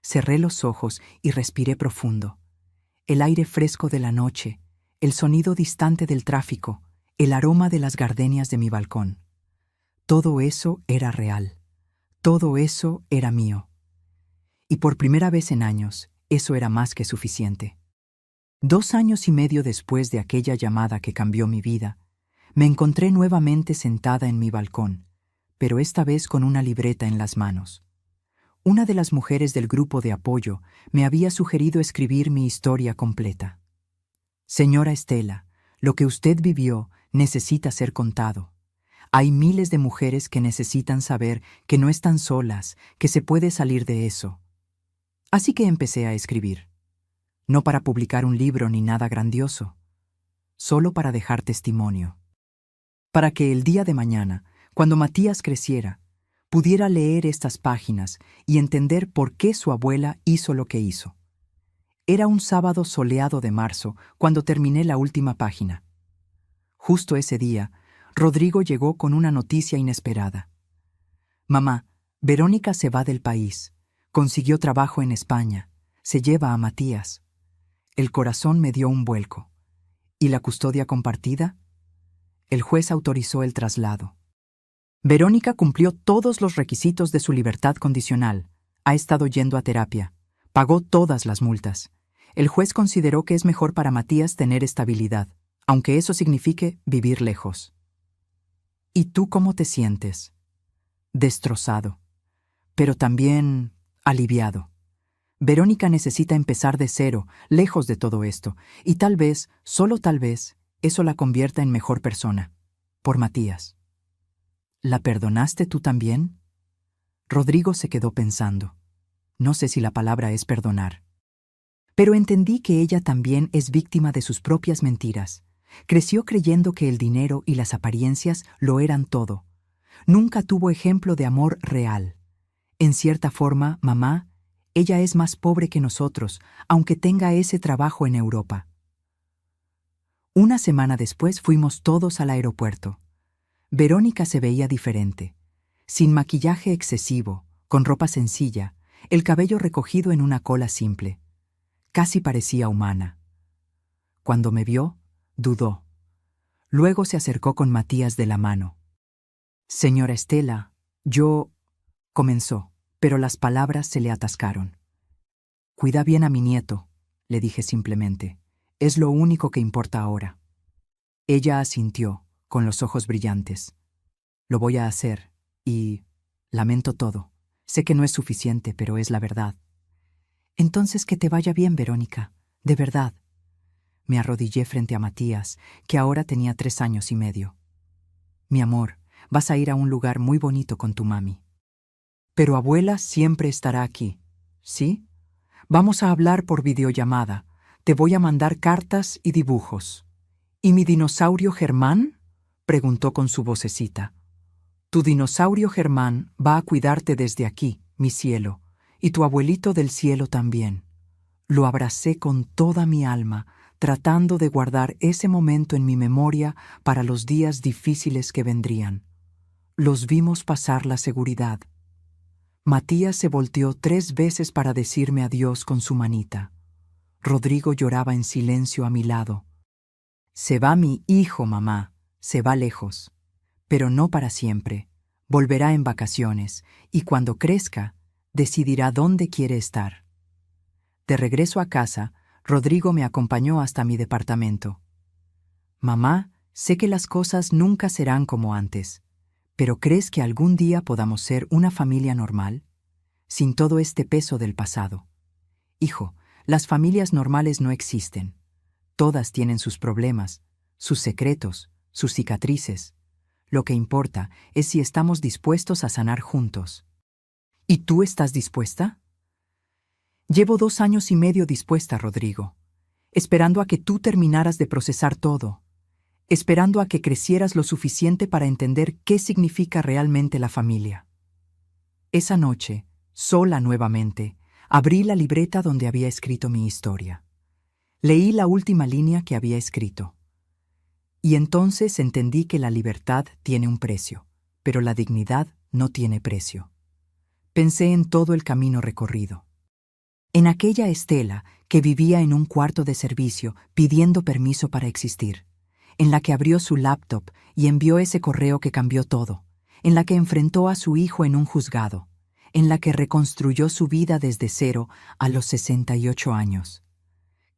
Cerré los ojos y respiré profundo. El aire fresco de la noche, el sonido distante del tráfico, el aroma de las gardenias de mi balcón. Todo eso era real. Todo eso era mío. Y por primera vez en años, eso era más que suficiente. 2 años y medio después de aquella llamada que cambió mi vida, me encontré nuevamente sentada en mi balcón, pero esta vez con una libreta en las manos. Una de las mujeres del grupo de apoyo me había sugerido escribir mi historia completa. Señora Estela, lo que usted vivió necesita ser contado. Hay miles de mujeres que necesitan saber que no están solas, que se puede salir de eso. Así que empecé a escribir. No para publicar un libro ni nada grandioso, solo para dejar testimonio. Para que el día de mañana, cuando Matías creciera, pudiera leer estas páginas y entender por qué su abuela hizo lo que hizo. Era un sábado soleado de marzo cuando terminé la última página. Justo ese día, Rodrigo llegó con una noticia inesperada. Mamá, Verónica se va del país. Consiguió trabajo en España. Se lleva a Matías. El corazón me dio un vuelco. ¿Y la custodia compartida? El juez autorizó el traslado. Verónica cumplió todos los requisitos de su libertad condicional. Ha estado yendo a terapia. Pagó todas las multas. El juez consideró que es mejor para Matías tener estabilidad, aunque eso signifique vivir lejos. ¿Y tú cómo te sientes? Destrozado, pero también aliviado. Verónica necesita empezar de cero, lejos de todo esto, y tal vez, solo tal vez, eso la convierta en mejor persona. Por Matías. ¿La perdonaste tú también? Rodrigo se quedó pensando. No sé si la palabra es perdonar. Pero entendí que ella también es víctima de sus propias mentiras. Creció creyendo que el dinero y las apariencias lo eran todo. Nunca tuvo ejemplo de amor real. En cierta forma, mamá, ella es más pobre que nosotros, aunque tenga ese trabajo en Europa. Una semana después fuimos todos al aeropuerto. Verónica se veía diferente, sin maquillaje excesivo, con ropa sencilla, el cabello recogido en una cola simple. Casi parecía humana. Cuando me vio, dudó. Luego se acercó con Matías de la mano. Señora Estela, yo... comenzó, pero las palabras se le atascaron. Cuida bien a mi nieto, le dije simplemente. Es lo único que importa ahora. Ella asintió, con los ojos brillantes. Lo voy a hacer, y... lamento todo. Sé que no es suficiente, pero es la verdad. Entonces que te vaya bien, Verónica, de verdad. Me arrodillé frente a Matías, que ahora tenía 3 años y medio. Mi amor, vas a ir a un lugar muy bonito con tu mami. Pero abuela siempre estará aquí, ¿sí? Vamos a hablar por videollamada. Te voy a mandar cartas y dibujos. ¿Y mi dinosaurio Germán? Preguntó con su vocecita. Tu dinosaurio Germán va a cuidarte desde aquí, mi cielo, y tu abuelito del cielo también. Lo abracé con toda mi alma, tratando de guardar ese momento en mi memoria para los días difíciles que vendrían. Los vimos pasar la seguridad. Matías se volteó 3 veces para decirme adiós con su manita. Rodrigo lloraba en silencio a mi lado. Se va mi hijo, mamá, se va lejos, pero no para siempre. volverá en vacaciones y cuando crezca, decidirá dónde quiere estar. De regreso a casa, Rodrigo me acompañó hasta mi departamento. Mamá, sé que las cosas nunca serán como antes, pero ¿crees que algún día podamos ser una familia normal? Sin todo este peso del pasado. Hijo, las familias normales no existen. Todas tienen sus problemas, sus secretos, sus cicatrices. Lo que importa es si estamos dispuestos a sanar juntos. ¿Y tú estás dispuesta? Llevo 2 años y medio dispuesta, Rodrigo, esperando a que tú terminaras de procesar todo, esperando a que crecieras lo suficiente para entender qué significa realmente la familia. Esa noche, sola nuevamente, abrí la libreta donde había escrito mi historia. Leí la última línea que había escrito. Y entonces entendí que la libertad tiene un precio, pero la dignidad no tiene precio. Pensé en todo el camino recorrido. En aquella Estela que vivía en un cuarto de servicio pidiendo permiso para existir, en la que abrió su laptop y envió ese correo que cambió todo, en la que enfrentó a su hijo en un juzgado, en la que reconstruyó su vida desde cero a los 68 años.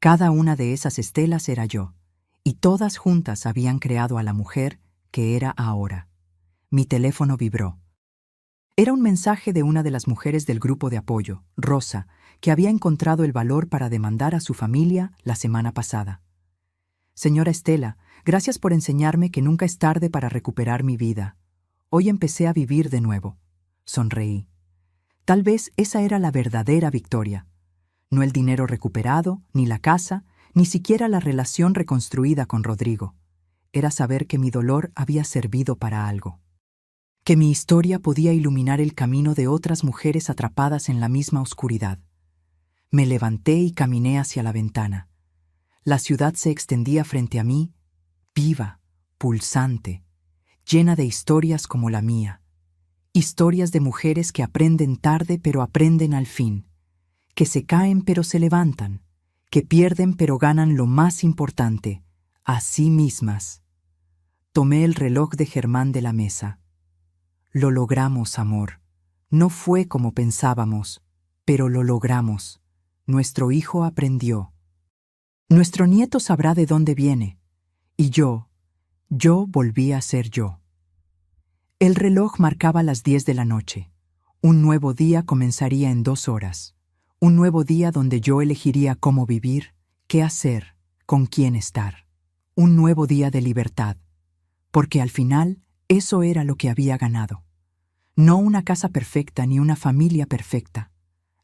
Cada una de esas Estelas era yo, y todas juntas habían creado a la mujer que era ahora. Mi teléfono vibró. Era un mensaje de una de las mujeres del grupo de apoyo, Rosa, que había encontrado el valor para demandar a su familia la semana pasada. Señora Estela, gracias por enseñarme que nunca es tarde para recuperar mi vida. Hoy empecé a vivir de nuevo. Sonreí. Tal vez esa era la verdadera victoria. No el dinero recuperado, ni la casa, ni siquiera la relación reconstruida con Rodrigo. Era saber que mi dolor había servido para algo. Que mi historia podía iluminar el camino de otras mujeres atrapadas en la misma oscuridad. Me levanté y caminé hacia la ventana. La ciudad se extendía frente a mí, viva, pulsante, llena de historias como la mía. Historias de mujeres que aprenden tarde pero aprenden al fin, que se caen pero se levantan, que pierden pero ganan lo más importante, a sí mismas. Tomé el reloj de Germán de la mesa. Lo logramos, amor. No fue como pensábamos, pero lo logramos. Nuestro hijo aprendió. Nuestro nieto sabrá de dónde viene. Y yo volví a ser yo. El reloj marcaba las 10 de la noche. Un nuevo día comenzaría en 2 horas. Un nuevo día donde yo elegiría cómo vivir, qué hacer, con quién estar. Un nuevo día de libertad. Porque al final, eso era lo que había ganado. No una casa perfecta ni una familia perfecta.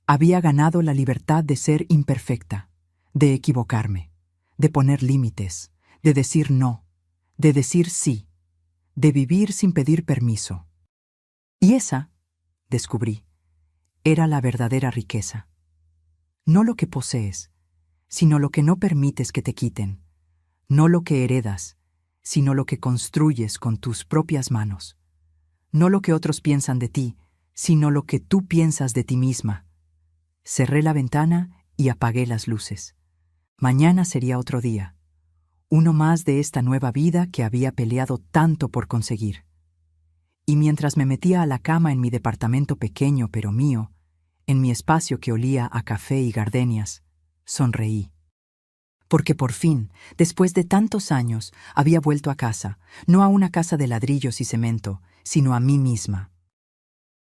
Había ganado la libertad de ser imperfecta, de equivocarme, de poner límites, de decir no, de decir sí, de vivir sin pedir permiso. Y esa, descubrí, era la verdadera riqueza. No lo que posees, sino lo que no permites que te quiten. No lo que heredas, sino lo que construyes con tus propias manos. No lo que otros piensan de ti, sino lo que tú piensas de ti misma. Cerré la ventana y apagué las luces. Mañana sería otro día. Uno más de esta nueva vida que había peleado tanto por conseguir. Y mientras me metía a la cama en mi departamento pequeño pero mío, en mi espacio que olía a café y gardenias, sonreí. Porque por fin, después de tantos años, había vuelto a casa, no a una casa de ladrillos y cemento, sino a mí misma.